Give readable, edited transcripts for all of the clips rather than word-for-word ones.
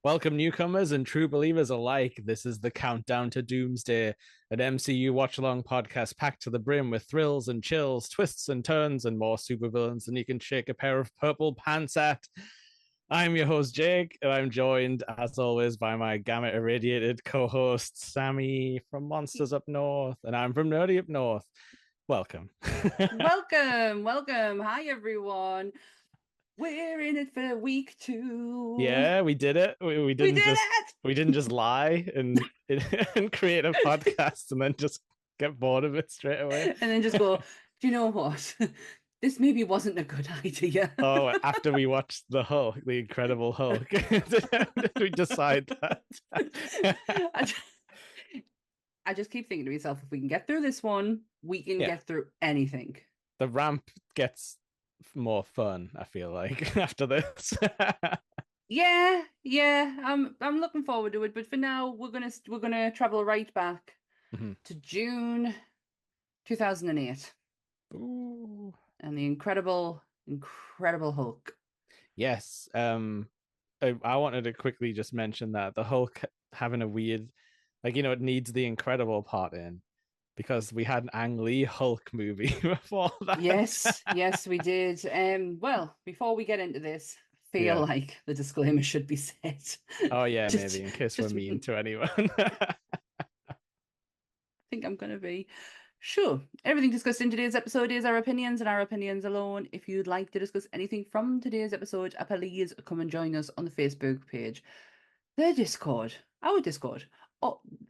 Welcome, newcomers and true believers alike. This is the countdown to Doomsday, an MCU watch along podcast packed to the brim with thrills and chills, twists and turns, and more supervillains than you can shake a pair of purple pants at. I'm your host, Jake, and I'm joined, as always, by my gamma irradiated co host, Sammy from Monsters Up North, and I'm from Nerdy Up North. Welcome. Welcome, welcome. Hi, everyone. We're in it for week 2. Yeah, we did it. We We didn't did just it! we didn't just lie and create a podcast and then just get bored of it straight away. And then just go, do you know what? This maybe wasn't a good idea. Oh, after we watched the Hulk, the Incredible Hulk, did we decide that? I just keep thinking to myself, if we can get through this one, we can Yeah. get through anything. The ramp gets more fun, I feel like, after this. Yeah. I'm looking forward to it, but for now, we're gonna travel right back to June 2008. Ooh. And the incredible Hulk. Yes. I wanted to quickly just mention that the Hulk having a weird, it needs the Incredible part in because we had an Ang Lee Hulk movie before that. Yes, we did. Well, before we get into this, I feel like the disclaimer should be set. Oh yeah, maybe in case we're mean to anyone. I think I'm gonna be. Sure. Everything discussed in today's episode is our opinions and our opinions alone. If you'd like to discuss anything from today's episode, please come and join us on the Facebook page, the Discord, our Discord,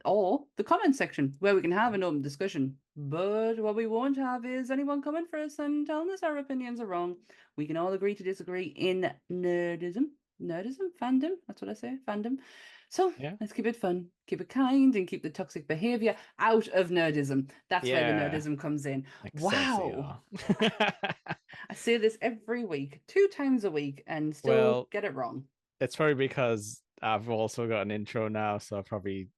or the comment section where we can have an open discussion. But what we won't have is anyone coming for us and telling us our opinions are wrong. We can all agree to disagree in nerdism, fandom. That's what I say, fandom. So let's keep it fun, keep it kind, and keep the toxic behavior out of nerdism. That's where the nerdism comes in. Wow. I say this every week, 2 times a week, and still get it wrong. It's probably because I've also got an intro now, so I probably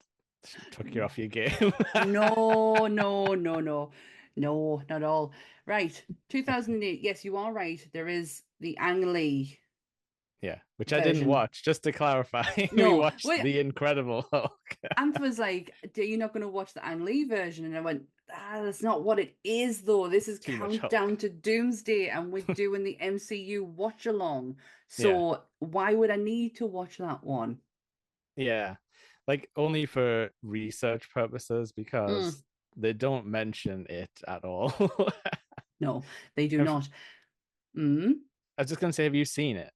took you off your game. No, not at all. Right, 2008. Yes, you are right. There is the Ang Lee. Yeah, which I didn't watch, just to clarify. No, we watched The Incredible Hulk. Anth was like, are you not going to watch the Ang Lee version? And I went, that's not what it is, though. This is Countdown to Doomsday, and we're doing the MCU watch along. So why would I need to watch that one? Yeah, like only for research purposes because they don't mention it at all. No, they do not. I was just gonna say, have you seen it?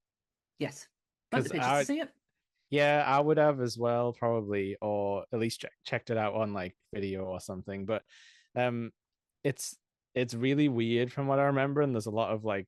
Yes. Because I see it. Yeah, I would have as well, probably, or at least checked it out on like video or something. But it's really weird from what I remember, and there's a lot of like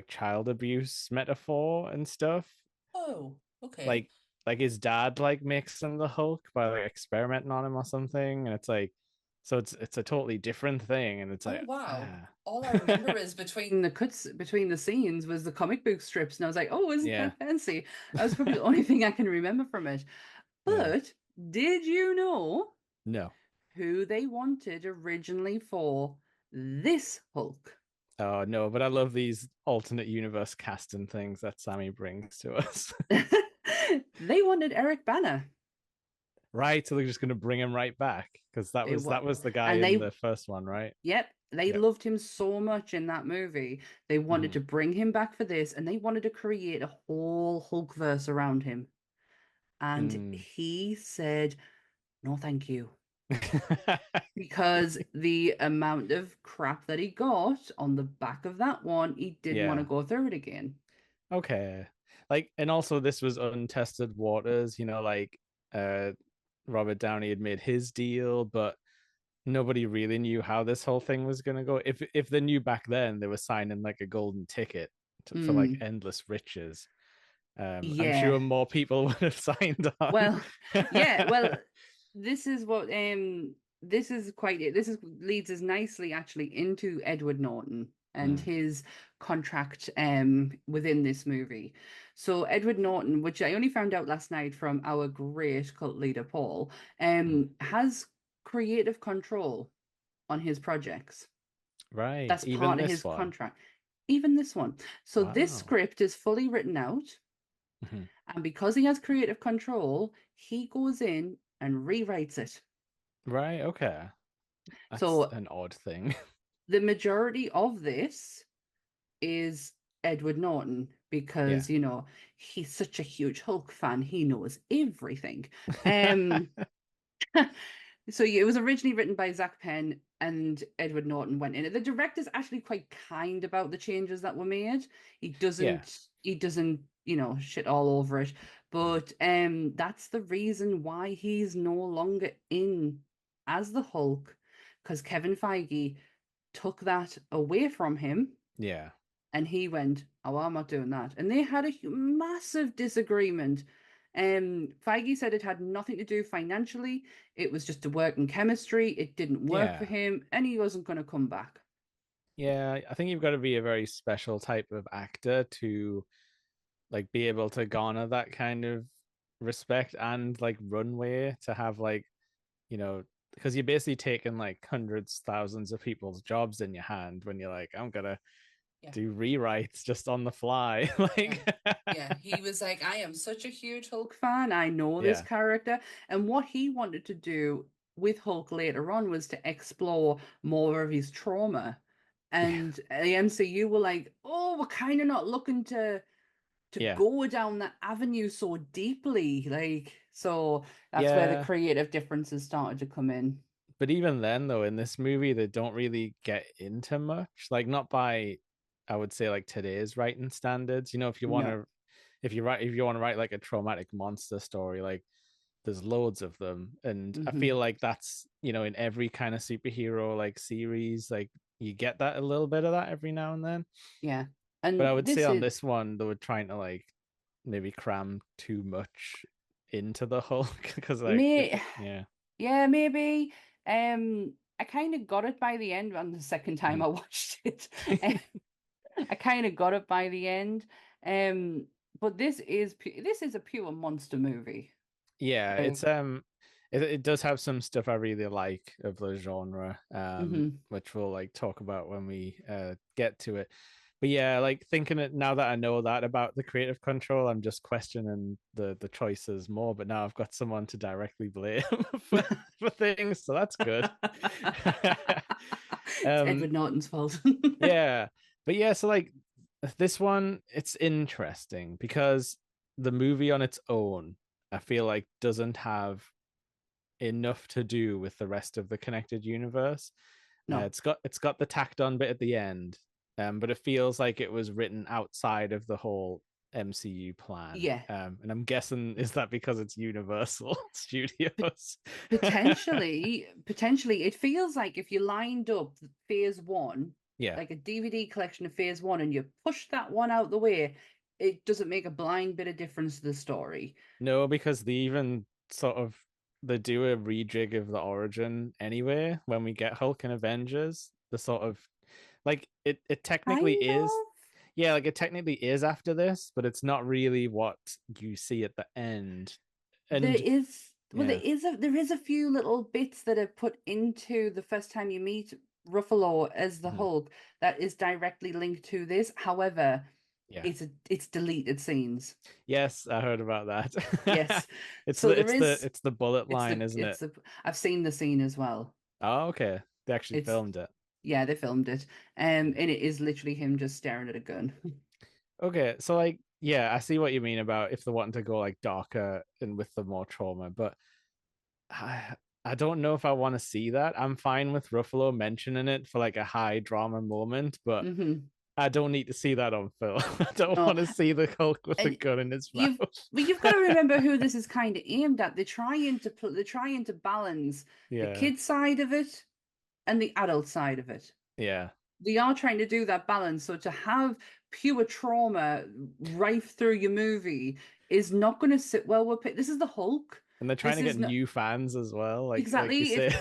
child abuse metaphor and stuff. Oh, okay. Like his dad like makes him the Hulk by like experimenting on him or something, and it's like, so it's a totally different thing, and it's like, wow. All I remember is between the scenes was the comic book strips, and I was like, oh, isn't that fancy? That was probably the only thing I can remember from it. But did you know? No. Who they wanted originally for this Hulk? Oh no, but I love these alternate universe casting things that Sammy brings to us. They wanted Eric Bana. Right, so they're just going to bring him right back because that was the guy in the first one, right? Yep, they loved him so much in that movie. They wanted to bring him back for this, and they wanted to create a whole Hulkverse around him. And he said, "No, thank you." Because the amount of crap that he got on the back of that one, he didn't want to go through it again. Okay. Like, and also this was untested waters, like Robert Downey had made his deal, but nobody really knew how this whole thing was going to go. If they knew back then, they were signing like a golden ticket for like endless riches. I'm sure more people would have signed on. Well, this is what this leads us nicely actually into Edward Norton and his contract within this movie. So Edward Norton, which I only found out last night from our great cult leader Paul, has creative control on his projects. Right. That's part of his contract. Even this one. So this script is fully written out. Mhm. And because he has creative control, he goes in and rewrites it. Right, okay. That's So an odd thing. the majority of this is Edward Norton Yeah. because, he's such a huge Hulk fan. He knows everything. Um, so yeah, it was originally written by Zach Penn and Edward Norton went in it. The director's actually quite kind about the changes that were made. He Yeah. doesn't he doesn't, shit all over it. Mhm. But that's the reason why he's no longer in as the Hulk, because Kevin Feige took that away from him Yeah. and he went, "Oh, I'm not doing that." And they had a massive disagreement. Feige said it had nothing to do financially. It was just a work in chemistry. It didn't work for Yeah. him, and he wasn't going to come back. Yeah. I think you've got to be a very special type of actor to like be able to garner that kind of respect and like runway to have like, you know, because you're basically taking like hundreds, thousands of people's jobs in your hand when you're like, I'm gonna Yeah. do rewrites just on the fly. Yeah. Like, Yeah, he was like, I am such a huge Hulk fan. I know this yeah, character. And what he wanted to do with Hulk later on was to explore more of his trauma. yeah, And the MCU were like, oh, we're kind of not looking to yeah, go down that avenue so deeply. So that's where the yeah. creative differences started to come in. But even then, though, in this movie, they don't really get into much. Like, not by, I would say, like today's writing standards. You know, if you want No. to, if you want to write like a traumatic monster story, like there's loads of them, and I Hmm. feel like that's in every kind of superhero like series, like you get that a little bit of that every now and then. Yeah. But I And would say this on is this one, they were trying to like maybe cram too much into the Hulk because like me yeah. yeah, maybe. I kind of got it by the end on the second time Mhm. I watched it. I kind of got it by the end. Um, but this is a pure monster movie. Yeah, Like, it does have some stuff I really like of the genre, hmm. which we'll like talk about when we get to it. But yeah, like thinking it now that I know that about the creative control, I'm just questioning the choices more. But now I've got someone to directly blame for for things, so that's good. It's um, Edward Norton's fault. yeah, but yeah, so like this one, it's interesting because the movie on its own, I feel like doesn't have enough to do with the rest of the connected universe. No. It's got the tacked on bit at the end, but it feels like it was written outside of the whole MCU plan. Yeah. And I'm guessing is that because it's Universal Studios? Potentially, it feels like if you lined up phase one, Yeah. like a DVD collection of phase one, and you push that one out the way, it doesn't make a blind bit of difference to the story. No, because they even sort of they do a rejig of the origin anyway when we get Hulk and Avengers. The sort of like it technically Kind is, of. yeah, like it technically is after this, but it's not really what you see at the end. There And is well, yeah, there is a few little bits that are put into the first time you meet Ruffalo as the mhm, Hulk that is directly linked to this. However, yeah, it's deleted scenes. yes, I heard about that. Yes. So there It's the is it's the bullet line, isn't it? I've seen the scene as well. Oh, okay, they actually It's filmed it. Yeah, they filmed it. And it is literally him just staring at a gun. Okay, so like, yeah, I see what you mean about if they're wanting to go like darker and with the more trauma, but I don't know if I want to see that. I'm fine with Ruffalo mentioning it for like a high drama moment, but Hmm. I don't need to see that on film. I don't No. want to see the Hulk with a And gun in his mouth. you've you've got to remember who this is kind of aimed at. They're trying to balance the Yeah, kid side of it and the adult side of it. yeah, They are trying to do that balance. So to have pure trauma rife through your movie is not going to sit well with This is the Hulk. and they're trying This to get is not new fans as well, like you exactly. say.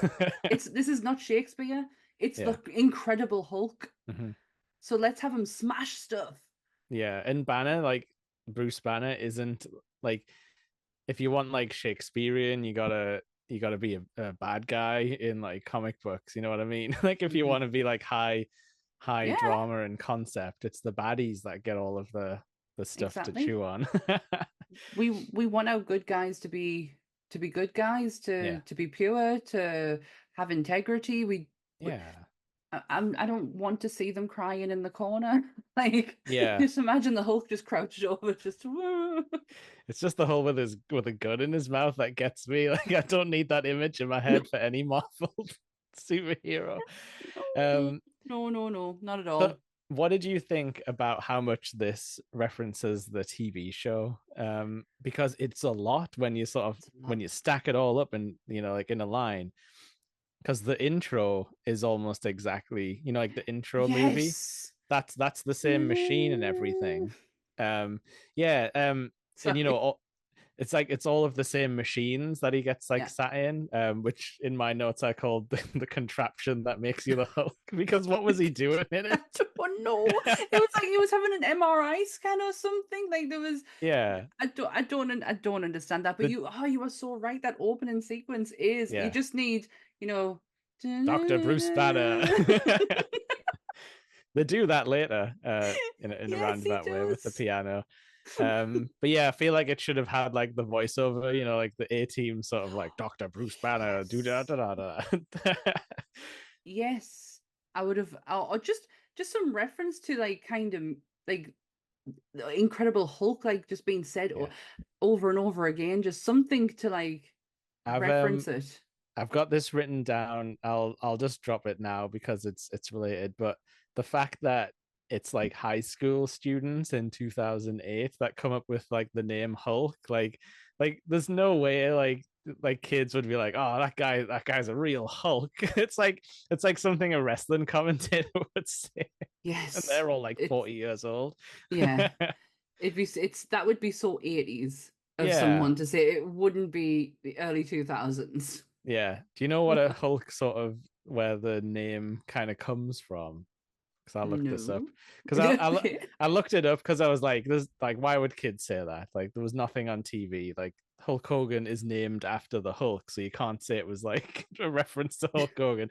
It's this is not Shakespeare. It's Yeah. the Incredible Hulk. Mhm. So let's have him smash stuff. Yeah, and Banner, like Bruce Banner, isn't like if you want like Shakespearean, you gotta be a bad guy in like comic books. You know what I mean? Like if you Hmm. want to be like high Yeah, drama and concept, it's the baddies that get all of the stuff to exactly. chew on. we want our good guys to be good guys, Yeah. to be pure, to have integrity. Yeah. I don't want to see them crying in the corner. Like, Yeah. just imagine the Hulk just crouched over, just It's just the whole with a gun in his mouth that gets me. Like I don't need that image in my head for any Marvel superhero. no, Um, no, not at so all. what did you think about how much this references the TV show? Because it's a lot when you sort of It's a when lot. you stack it all up and like in a line. Because the intro is almost exactly, like the intro movie. Yes. That's the same machine and everything. Yeah, and Sorry. it's all of the same machines that he gets like Yeah. sat in, which in my notes I called the contraption that makes you the Hulk. Because what was he doing in I it? don't know. It was like he was having an MRI scan or something. Like there was, Yeah, I don't understand that. But the you are so right. That opening sequence is, you yeah, just need, you know, Dr. Bruce Banner. They do that later, in a yes, he roundabout way with the does. piano. But yeah, I feel like it should have had like the voiceover, like the A team sort of like Dr. Bruce Banner, do da Yes, da da da. yes. I would have, or just some reference to like kind of like the Incredible Hulk, like just being said Yeah. over and over again, just something to like I've reference it. I've got this written down. I'll just drop it now because it's related. But the fact that it's like high school students in 2008 that come up with like the name Hulk, like there's no way like kids would be like, oh, that guy's a real Hulk. It's like something a wrestling commentator would say, and Yes, they're all like it's 40 years old. yeah. It's that would be so 80s of Yeah, someone to say. It wouldn't be the early 2000s. yeah. Do you know what a Hulk sort of where the name kind of comes from? Because I looked this up No. because I looked it up because I was like, "There's like, why would kids say that? Like, there was nothing on TV. Like, Hulk Hogan is named after the Hulk, so you can't say it was like a reference to Hulk Hogan."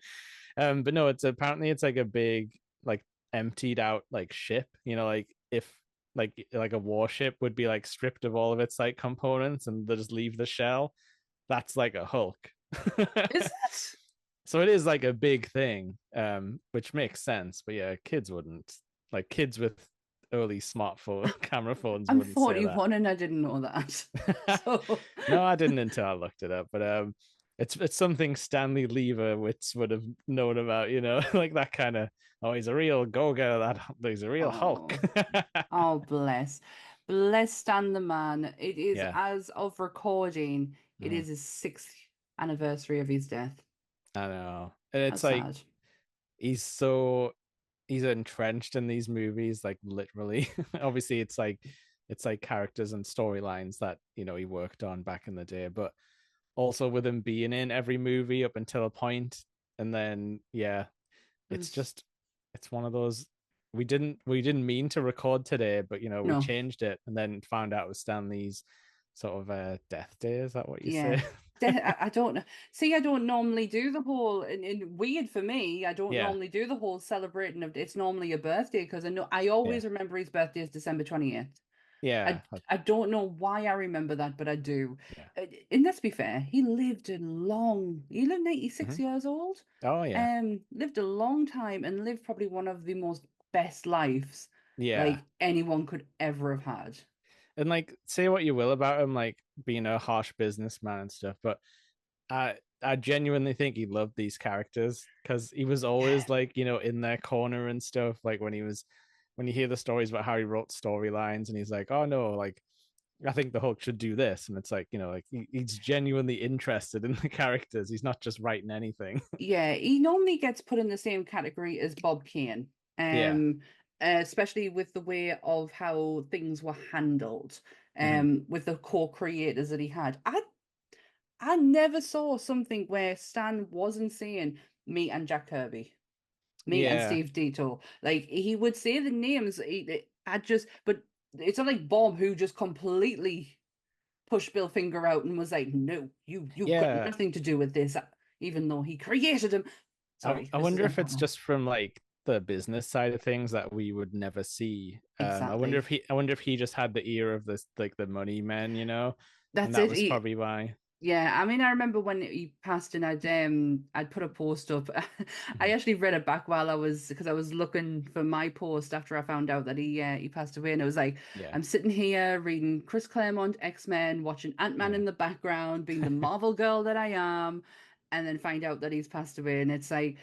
But no, it's apparently it's like a big like emptied out like ship. Like if like a warship would be like stripped of all of its like components and they just leave the shell. That's like a Hulk. Is it? So it is like a big thing, which makes sense. But yeah, kids wouldn't, like kids with early smartphone camera phones I'm wouldn't say 41 and I didn't know that. that. So, No, I didn't until I looked it up. But it's something Stanley Leibovitz would have known about, like that kind of. Oh, he's a real Goga. He's a real Hulk. oh, oh, bless Stan the man. It is, Yeah, as of recording, it mm, is his 6th anniversary of his death. I know. And How it's like sad. he's so he's entrenched in these movies, like literally. Obviously, it's like characters and storylines that he worked on back in the day, but also with him being in every movie up until a point, and then yeah, Mm, it's just it's one of those. We didn't mean to record today, but we no. changed it and then found out it was Stanley's sort of death day. Is that what you Yeah. say? I don't know. See, I don't normally do the whole, and weird for me, I don't Yeah, normally do the whole celebrating of it's normally a birthday because I yeah, always remember his birthday is December 28th. yeah, I don't know why I remember that, but I do. yeah. And let's be fair, he lived 96 Mhm. years old. Oh yeah, Lived a long time and lived probably one of the most best lives yeah. like anyone could ever have had. And like say what you will about him like being a harsh businessman and stuff, but I genuinely think he loved these characters because he was Yeah. always like in their corner and stuff. Like when you hear the stories about how he wrote storylines and he's like, oh no, like I think the Hulk should do this, and it's like like he's genuinely interested in the characters. He's not just writing anything. Yeah, he normally gets put in the same category as Bob Kane, Yeah. um, especially with the way of how things were handled, Mhm. with the co-creators that he had. I never saw something where Stan wasn't saying me and Jack Kirby, me and Yeah. Steve Ditto. Like he would say the names. But it's not like Bob who just completely pushed Bill Finger out and was like, "No, you've got Yeah. nothing to do with this," even though he created him. I, Sorry, I this is wonder if it's important. just from like the business side of things that we would never see. Exactly. I wonder if he just had the ear of this, like the money man, and That's that it. was probably why. Yeah, I mean, I remember when he passed, and I'd put a post up. I Mhm. actually read it back while I was because I was looking for my post after I found out that he passed away, and it was like Yeah, I'm sitting here reading Chris Claremont X-Men, watching Ant-Man yeah. in the background, being the Marvel girl that I am, and then find out that he's passed away, and it's like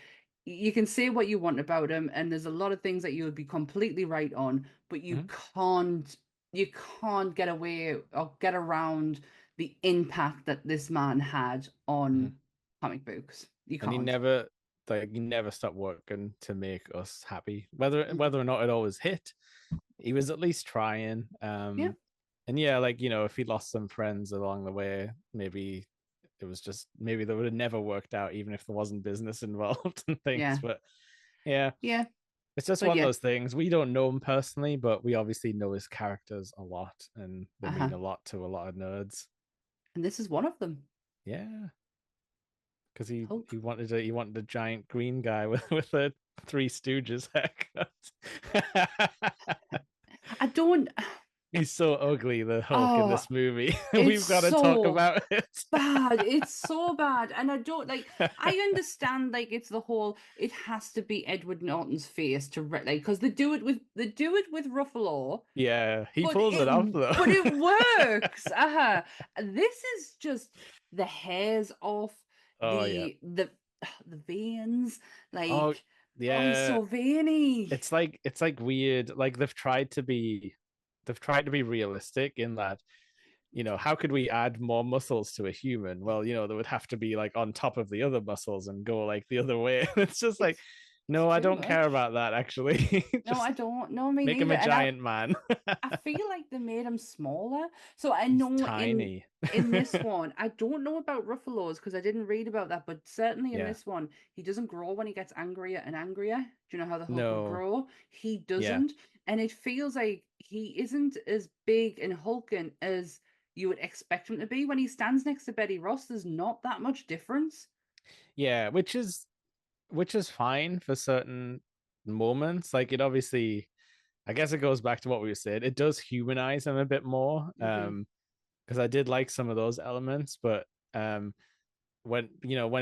you can say what you want about him, and there's a lot of things that you would be completely right on, but Mhm, you can't get away or get around the impact that this man had mhm. on comic books. You And can't. he never stopped working to make us happy, Mhm. whether or not it always hit. He was at least trying. Yeah, And yeah, like if he lost some friends along the way, maybe it was just maybe they would have never worked out, even if there wasn't business involved and things. yeah, But yeah, yeah. it's just But one of yeah, those things. We don't know him personally, but we obviously know his characters a lot, and they uh-huh. mean a lot to a lot of nerds. And this is one of them. Yeah, because Hulk. he wanted a giant green guy with a Three Stooges haircut. I don't. He's so ugly, the Hulk in Oh, this movie. it's We've got to talk so about it. bad. It's so bad. And I don't like I understand like it's the whole it has to be Edward Norton's face to like because they do it with Ruffalo, Yeah, he but pulls it it off though. but it works. Uh-huh. This is just the hairs off Oh yeah. the veins. Oh Like, oh, he's yeah. so veiny. It's like weird. Like they've tried to be realistic in that, how could we add more muscles to a human? Well, they would have to be like on top of the other muscles and go like the other way. It's just like, It's no, I too don't care much. about that actually. No, Just I don't. No, me make him neither. a And I giant man. I feel like they made him smaller. So I He's know tiny. in this one, I don't know about Ruffalo's because I didn't read about that, but certainly in Yeah. this one, he doesn't grow when he gets angrier and angrier. Do you know how the Hulk would No. grow? He Yeah. doesn't, and it feels like he isn't as big and hulking as you would expect him to be. When he stands next to Betty Ross, there's not that much difference. Yeah, which is fine for certain moments. Like it obviously, I guess it goes back to what we were saying. It does humanize him a bit more. Hmm. Because I did like some of those elements, but when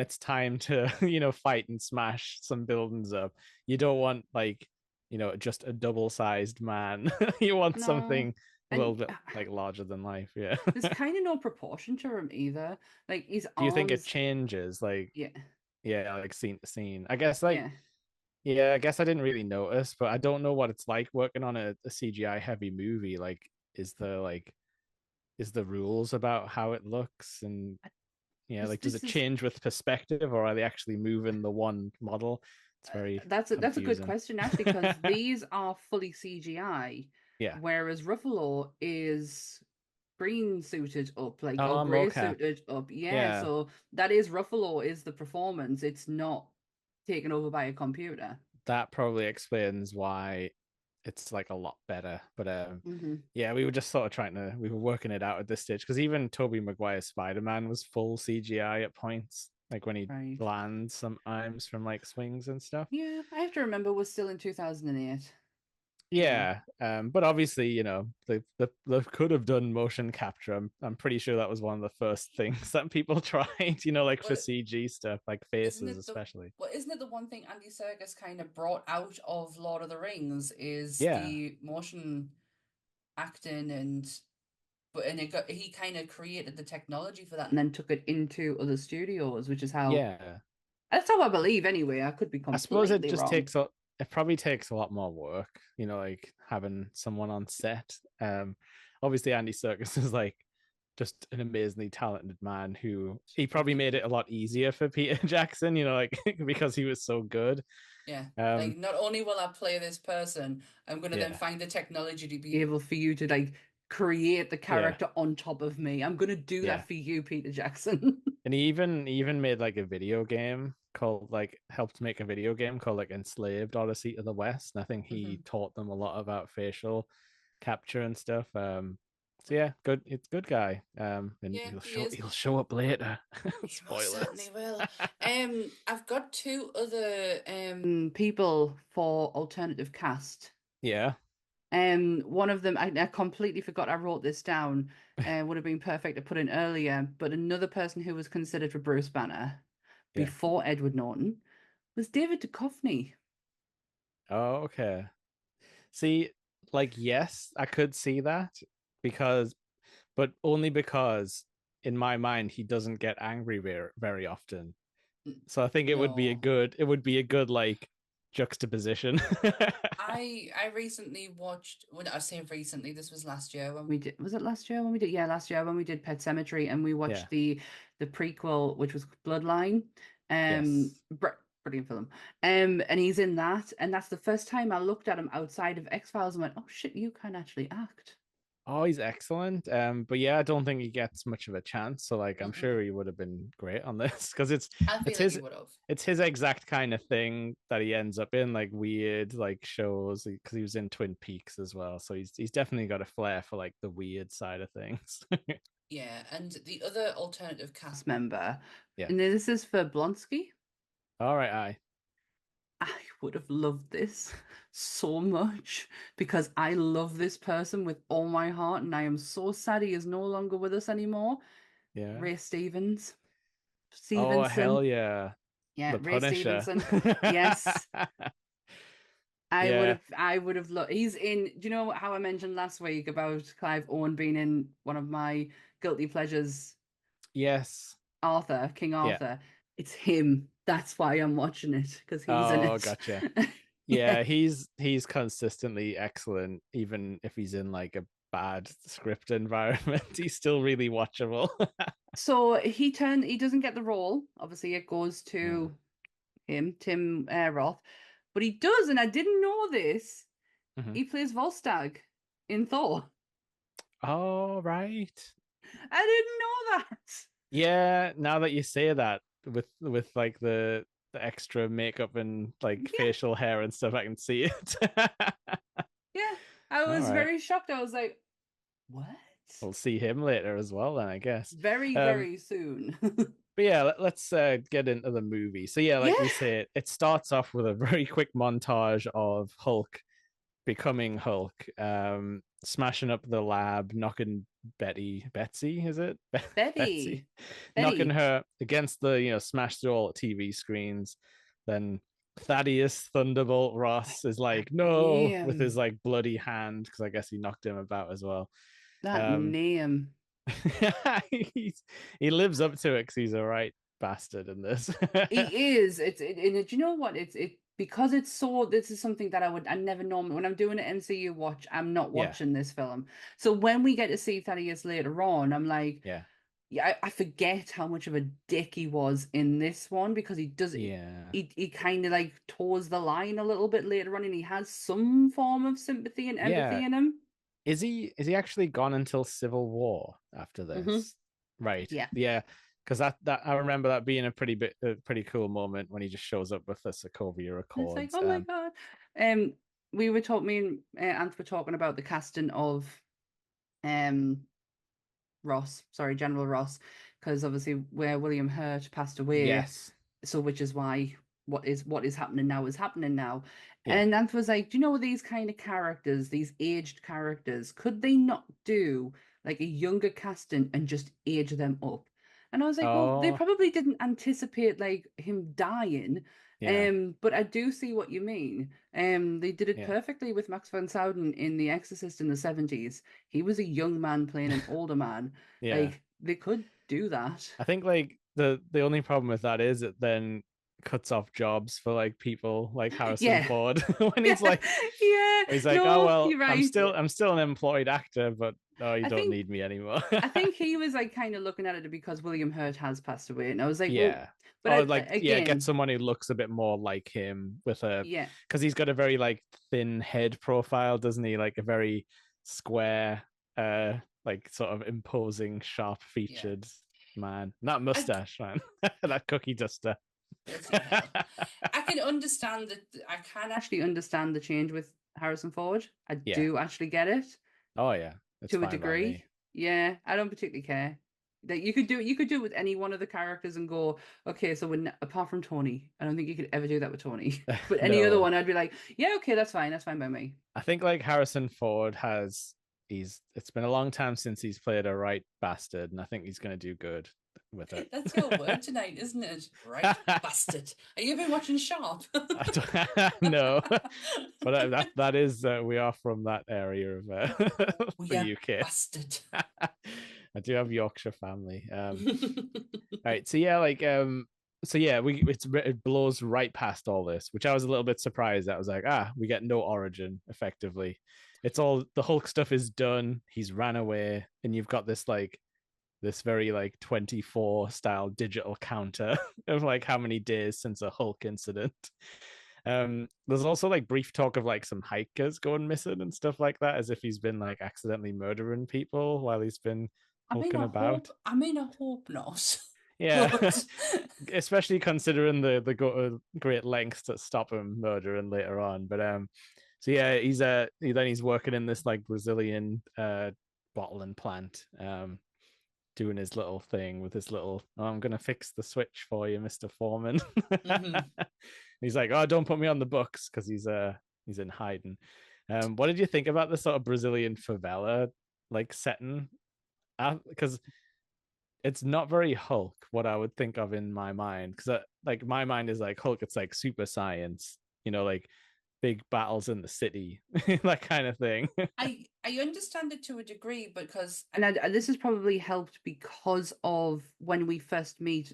it's time to fight and smash some buildings up, you don't want like just a double-sized man. You want No, something a little and bit like larger than life. Yeah. there's kind of no proportion to him either. Like his Do you think it arms, changes like, yeah, yeah, like scene to scene? I guess like, yeah. yeah, I guess I didn't really notice, but I don't know what it's like working on a CGI heavy movie. Like, is the like is the rules about how it looks, and yeah, This like does this it is change with perspective, or are they actually moving the one model? It's very that's a good confusing. question actually because these are fully CGI, Yeah. whereas Ruffalo is green suited up, like or gray Okay. suited up. Yeah, Yeah, so that is Ruffalo is the performance. It's not taken over by a computer. that probably explains why it's like a lot better. But Hmm. yeah, we were just sort of we were working it out at this stage because even Tobey Maguire's Spider-Man was full CGI at points, like when he Right. lands sometimes from like swings and stuff. Yeah, I have to remember we're still in 2008. Yeah. Yeah, but obviously, they could have done motion capture. I'm pretty sure that was one of the first things that people tried, like for Well, CG stuff, like isn't faces it the especially. well, isn't it the one thing Andy Serkis kind of brought out of Lord of the Rings is Yeah, the motion acting and he kind of created the technology for that and then took it into other studios, which is how yeah. that's how I believe anyway. I could be I suppose completely wrong. it probably takes a lot more work, like having someone on set. Obviously Andy Serkis is like just an amazingly talented man who he probably made it a lot easier for Peter Jackson, like because he was so good. Yeah. Um, Like not only will I play this person, I'm gonna then yeah, find the technology to be able for you to like create the yeah, character on top of me. I'm gonna do yeah. that for you, Peter Jackson. And he even made like a video game called like helped make a video game called like Enslaved Odyssey to the West. And I think he Hmm. taught them a lot about facial capture and stuff. So yeah, good. It's good guy. And Yeah, he'll he show is. he'll show up later. He most certainly Spoilers. will. I've got two other people for alternative cast. Yeah. One of them, I completely forgot I wrote this down. Would have been perfect to put in earlier, but another person who was considered for Bruce Banner Yeah. before Edward Norton was David Duchovny. Oh, okay. See, like, yes, I could see that because, but only because in my mind he doesn't get angry very often. So I think No. it would be a good like juxtaposition. I recently watched, when I say recently, this was last year when We did, was it last year when we did? Yeah, last year when we did Pet Cemetery, and we Yeah. watched the prequel, which was Bloodline. Yes. Brilliant film. And he's in that, and that's the first time I looked at him outside of X-Files and went, "Oh shit, you can actually act." Oh, he's excellent. But yeah, I don't think he gets much of a chance. So like, I'm Mm-mm. sure he would have been great on this because I it's feel like he his would have. it's his exact kind of thing that he ends up in, like weird like shows because he was in Twin Peaks as well. So he's definitely got a flair for like the weird side of things. Yeah, and the other alternative cast Member, Yeah. and this is for Blonsky. All right. Aye. I would have loved this so much because I love this person with all my heart, and I am so sad he is no longer with us anymore. Yeah. Ray Stevens. Oh Stevenson. hell yeah. Yeah, The Ray Punisher. Stevenson. Yes. Yeah. I would have loved he's in do you know how I mentioned last week about Clive Owen being in one of my guilty pleasures, Yes. King Yeah. Arthur? It's him. That's why I'm watching it, because he's in Oh, it. gotcha. Yeah. Yeah, he's consistently excellent, even if he's in like a bad script environment. He's still really watchable. So he doesn't get the role. Obviously, it goes Mm. to him, Tim Roth. But he does, and I didn't know this. Mhm. He plays Volstagg in Thor. Oh, right. I didn't know that. Yeah, now that you say that, with like the extra makeup and like Yeah, facial hair and stuff, I can see it. yeah. I All was right. very shocked. I was like, what? We'll see him later as well, then I guess. Very, Um, very soon. but yeah, let's get into the movie. So yeah, Yeah, like we say, it starts off with a very quick montage of Hulk becoming Hulk, smashing up the lab, knocking Betsy, is it? Betsy, Betty. knocking Betty. her against the, smashed through all the TV screens. Then Thaddeus Thunderbolt Ross is That like, no, with his name. like bloody hand, because I guess he knocked him about as well. That Um, name. he lives up to it because he's a right bastard in this. He is. And do you know what? Because it's so. This is something that I never normally when I'm doing an MCU watch. I'm not Yeah, watching this film. So when we get to see Thaddeus later on, I'm like, yeah, yeah, I forget how much of a dick he was in this one because he does. yeah, He kind of like toes the line a little bit later on, and he has some form of sympathy and yeah. empathy in him. Is he actually gone until Civil War after Hmm. this? Right. Yeah. Yeah. Because that I remember that being a pretty cool moment when he just shows up with the Sokovia And it's like, Accords. oh my God. Um, we were talking, me and Ant were talking about the casting of um General Ross, because obviously where William Hurt passed away, Yes. so which is why what is happening now is happening now. Yeah. And Ant was like, do you know these kind of characters, these aged characters, could they not do like a younger casting and just age them up? And I was like, well, they Oh, probably didn't anticipate like him dying. yeah. But I do see what you mean. They did it Yeah. perfectly with Max von Sydow in The Exorcist in the 70s. He was a young man playing an older man. Yeah. Like they could do that. I think like the only problem with that is it then cuts off jobs for like people like Harrison Yeah. Ford when Yeah. Yeah. he's like, oh No, well, you're I'm right. still I'm still an employed actor, but oh, you I don't think need me anymore. I think he was like kind of looking at it because William Hurt has passed away. And I was like, well, Yeah. but Or like, yeah, get again, someone who looks a bit more like him with a, yeah. because he's got a very like thin head profile, doesn't he? Like a very square, like sort of imposing, sharp Yeah. featured man. Not I mustache, man. That cookie duster. bloody hell. I can understand that. I can Actually understand the change with Harrison Ford. I Yeah. do actually get it Oh yeah. It's to a fine by degree. me. Yeah, I don't particularly care. That you could do it with any one of the characters and go, okay, so when apart from Tony, I don't think you could ever do that with Tony. But any other No. one, I'd be like, yeah, okay, that's fine by me. I think like Harrison Ford it's been a long time since he's played a right bastard, and I think he's going to do good with it. That's your word tonight, isn't it? Right, bastard. Have you been watching Sharp? No, but that is we are from that area of the UK. Bastard. I do have Yorkshire family. Right, so yeah, like it blows right past all this, which I was a little bit surprised. I was like, we get no origin effectively. It's all the Hulk stuff is done. He's ran away, and you've got this very like 24 style digital counter of like how many days since a Hulk incident. There's also like brief talk of like some hikers going missing and stuff like that, as if he's been like accidentally murdering people while he's been hulking about. I mean, I hope not. Yeah, especially considering the go to great lengths to stop him murdering later on. But so yeah, he's working in this like Brazilian bottling plant, doing his little thing with his little, I'm gonna fix the switch for you, Mr. Foreman. He's like, don't put me on the books, because he's in hiding. What did you think about the sort of Brazilian favela like setting? Because it's not very Hulk, what I would think of in my mind, because like my mind is like Hulk, it's like super science, like big battles in the city, that kind of thing. I understand it to a degree, because this has probably helped because of when we first meet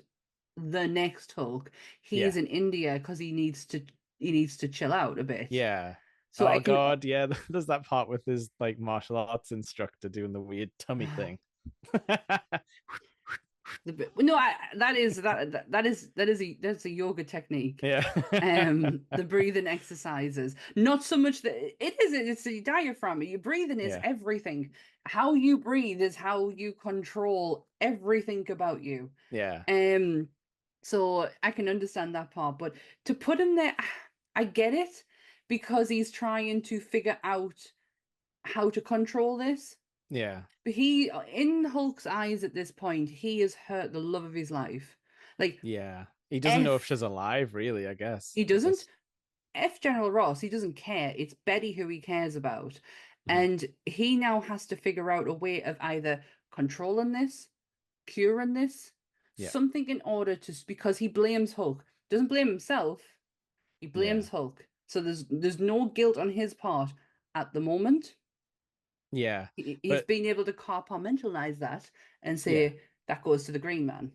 the next Hulk, he's in India because he needs to chill out a bit. Yeah. So yeah, there's that part with his like martial arts instructor doing the weird tummy thing. No, that's a yoga technique. Yeah. The breathing exercises. Not so much that it's the diaphragm. Your breathing is everything. How you breathe is how you control everything about you. Yeah. So I can understand that part, but to put him there, I get it, because he's trying to figure out how to control this. Yeah. But he, in Hulk's eyes at this point, he has hurt the love of his life. Like, yeah, he doesn't know if she's alive, really, I guess. He doesn't. General Ross, he doesn't care. It's Betty who he cares about. And he now has to figure out a way of either controlling this, curing this, something in order to, because he blames Hulk. Doesn't blame himself. He blames Hulk. So there's no guilt on his part at the moment. Yeah. He's been able to compartmentalize that and say that goes to the Green Man.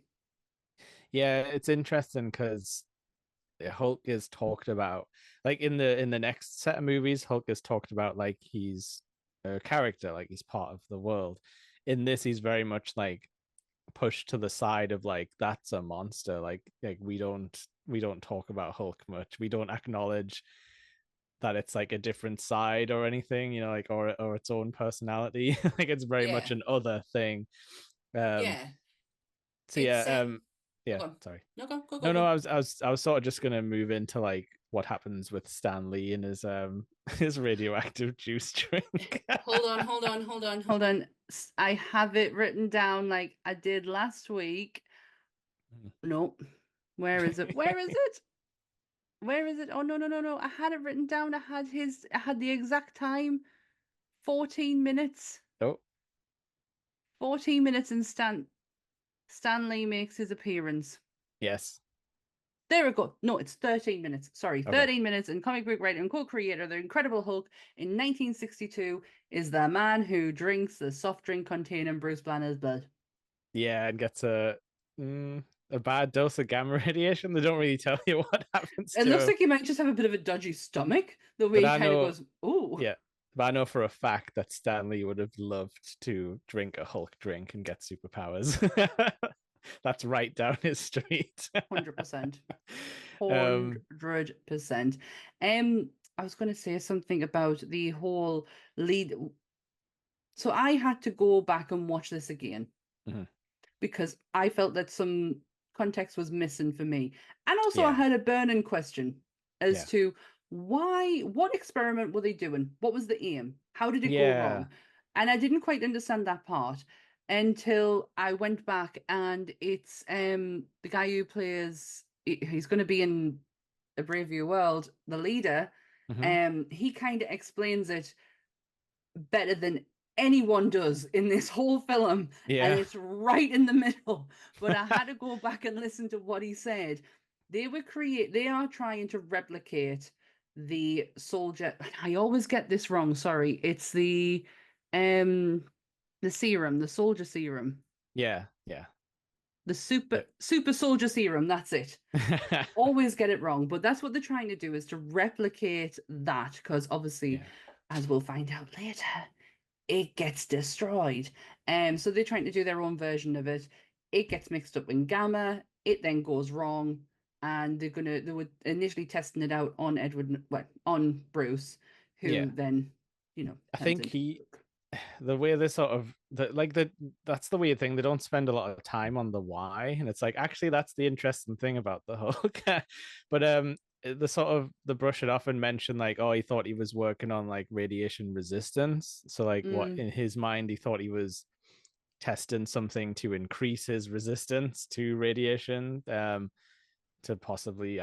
Yeah, it's interesting because Hulk is talked about, like in the next set of movies, Hulk is talked about like he's a character, like he's part of the world. In this, he's very much like pushed to the side of like, that's a monster. Like we don't talk about Hulk much. We don't acknowledge that it's like a different side or anything, like or its own personality. Like it's very much an other thing. So sorry. No, I was sort of just gonna move into like what happens with Stan Lee and his his radioactive juice drink. Hold on. I have it written down like I did last week. No. Where is it? Where is it? Oh, no. I had it written down. I had the exact time. 14 minutes. Oh. 14 minutes and Stan Lee makes his appearance. Yes. There we go. No, it's 13 minutes. Sorry, 13 minutes. And comic book writer and co-creator of The Incredible Hulk in 1962 is the man who drinks the soft drink containing Bruce Banner's blood. Yeah, and gets a bad dose of gamma radiation. They don't really tell you what happens. It looks like he might just have a bit of a dodgy stomach. The way he kind of goes, ooh. Yeah, but I know for a fact that Stan Lee would have loved to drink a Hulk drink and get superpowers. That's right down his street. 100%. 100%. I was going to say something about the whole lead. So I had to go back and watch this again because I felt that some context was missing for me. And also I had a burning question as to what experiment were they doing? What was the aim? How did it go wrong? And I didn't quite understand that part until I went back, and it's the guy who plays, he's going to be in A Brave New World, the leader. He kind of explains it better than anyone does in this whole film, and it's right in the middle. But I had to go back and listen to what he said. They are trying to replicate the soldier. I always get this wrong. Sorry, it's the serum, the soldier serum. Yeah. The super soldier serum, that's it. Always get it wrong, but that's what they're trying to do, is to replicate that, because obviously, as we'll find out later, it gets destroyed. So they're trying to do their own version of it. It gets mixed up in gamma, it then goes wrong, and they were initially testing it out on on Bruce, who then, I think the way they sort of that's the weird thing. They don't spend a lot of time on the why, and it's like, actually that's the interesting thing about the Hulk. But the sort of the brush it off and mention like, oh, he thought he was working on like radiation resistance. So like what in his mind he thought he was testing something to increase his resistance to radiation. To possibly,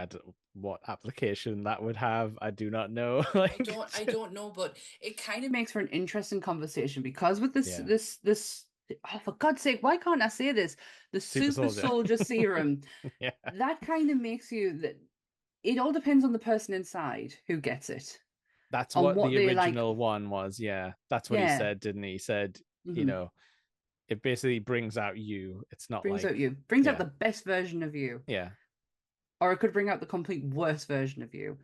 what application that would have, I do not know. Like, I don't know, but it kind of makes for an interesting conversation, because with this oh, for God's sake, why can't I say this? The super soldier serum. That kind of makes you that it all depends on the person inside who gets it. That's what the original one was. Yeah, that's what he said, didn't he? He said, it basically brings out you. It's not brings out the best version of you. Yeah. Or it could bring out the complete worst version of you.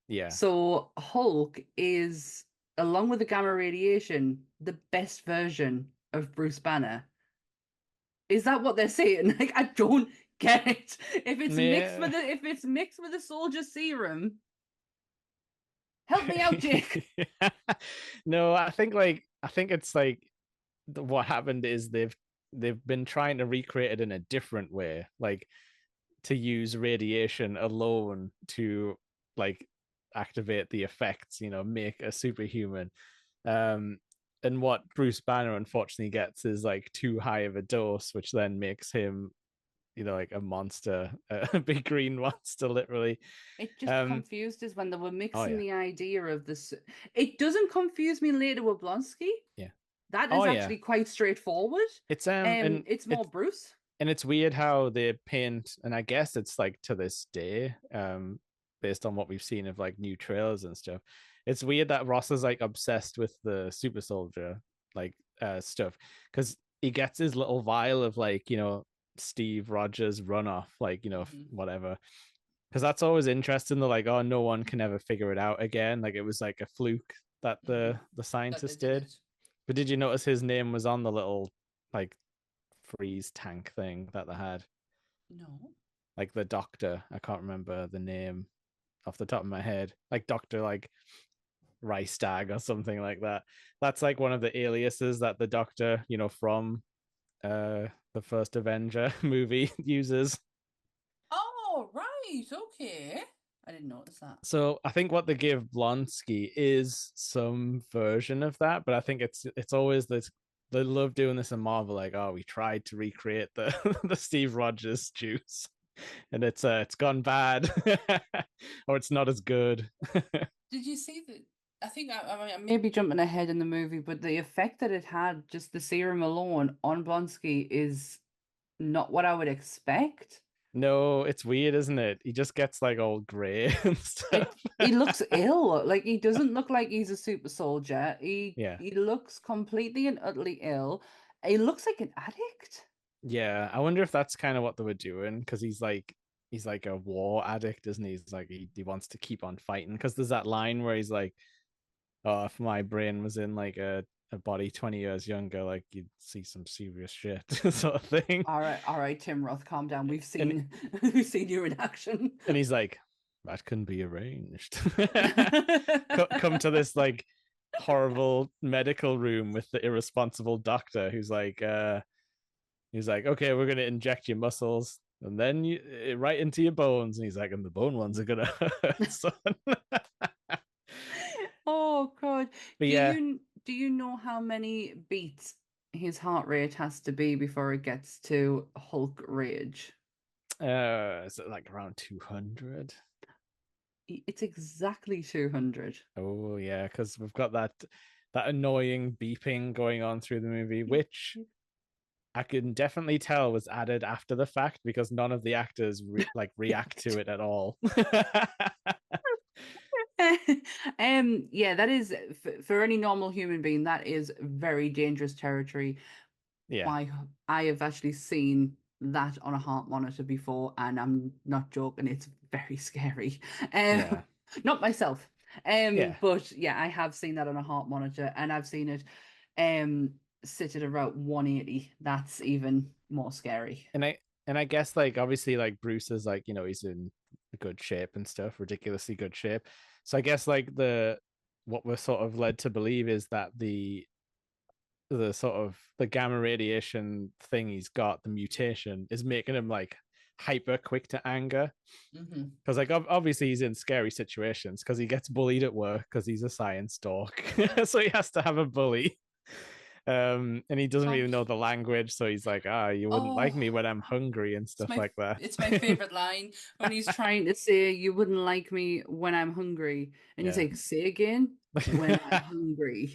Yeah. So Hulk is, along with the gamma radiation, the best version of Bruce Banner. Is that what they're saying? Like, I don't get it. If it's mixed with the soldier serum, help me out, Jake. No, I think it's like what happened is they've been trying to recreate it in a different way, like to use radiation alone to like activate the effects, make a superhuman. And what Bruce Banner unfortunately gets is like too high of a dose, which then makes him, like a monster, a big green monster, literally. It just confused us when they were mixing the idea of this. It doesn't confuse me later with Blonsky. Yeah. That is actually quite straightforward. It's and it's more Bruce. And it's weird how they paint, and I guess it's like to this day, based on what we've seen of like new trailers and stuff. It's weird that Ross is like obsessed with the super soldier like stuff, because he gets his little vial of like, Steve Rogers runoff, like, whatever. Because that's always interesting. They're like, oh, no one can ever figure it out again. Like it was like a fluke that the scientist did. But did you notice his name was on the little like freeze tank thing that they had? No. Like the doctor, I can't remember the name off the top of my head. Like Dr. like Reichstag or something like that. That's like one of the aliases that the doctor, from the first Avenger movie uses. Oh, right. Okay. I didn't notice that. So I think what they give Blonsky is some version of that, but I think it's always this. They love doing this in Marvel, like, oh, we tried to recreate the the Steve Rogers juice, and it's gone bad, or it's not as good. Did you see that? I think I may be jumping ahead in the movie, but the effect that it had, just the serum alone on Blonsky, is not what I would expect. No, it's weird, isn't it? He just gets like all grey and stuff. He looks ill. Like, he doesn't look like he's a super soldier. He looks completely and utterly ill. He looks like an addict. Yeah, I wonder if that's kind of what they were doing, because he's like a war addict, isn't he? He's like he wants to keep on fighting, because there's that line where he's like, oh, if my brain was in like a body 20 years younger, like you'd see some serious shit, sort of thing. All right, Tim Roth, calm down. We've seen you in action. And he's like, that can be arranged. Come to this like horrible medical room with the irresponsible doctor who's like, okay, we're gonna inject your muscles and then right into your bones. And he's like, and the bone ones are gonna hurt, son. Oh God! But Do you know how many beats his heart rate has to be before it gets to Hulk rage? Is it like around 200? It's exactly 200. Oh yeah, because we've got that annoying beeping going on through the movie, which I can definitely tell was added after the fact because none of the actors react to it at all. Yeah, that is for any normal human being, that is very dangerous territory. Yeah. I have actually seen that on a heart monitor before, and I'm not joking, it's very scary. Yeah. Not myself. Yeah. But yeah, I have seen that on a heart monitor, and I've seen it sit at about 180. That's even more scary. And I guess like obviously like Bruce is like, he's in good shape and stuff, ridiculously good shape. So I guess like the what we're sort of led to believe is that the sort of the gamma radiation thing he's got, the mutation, is making him like hyper quick to anger. Mm-hmm. Because like obviously he's in scary situations because he gets bullied at work because he's a science dork. So he has to have a bully. And he doesn't really know the language, so he's like, you wouldn't like me Oh, when I'm hungry and stuff like that. it's my favorite line when he's Trying to say you wouldn't like me when I'm hungry, and he's Yeah. like, say again, when I'm hungry.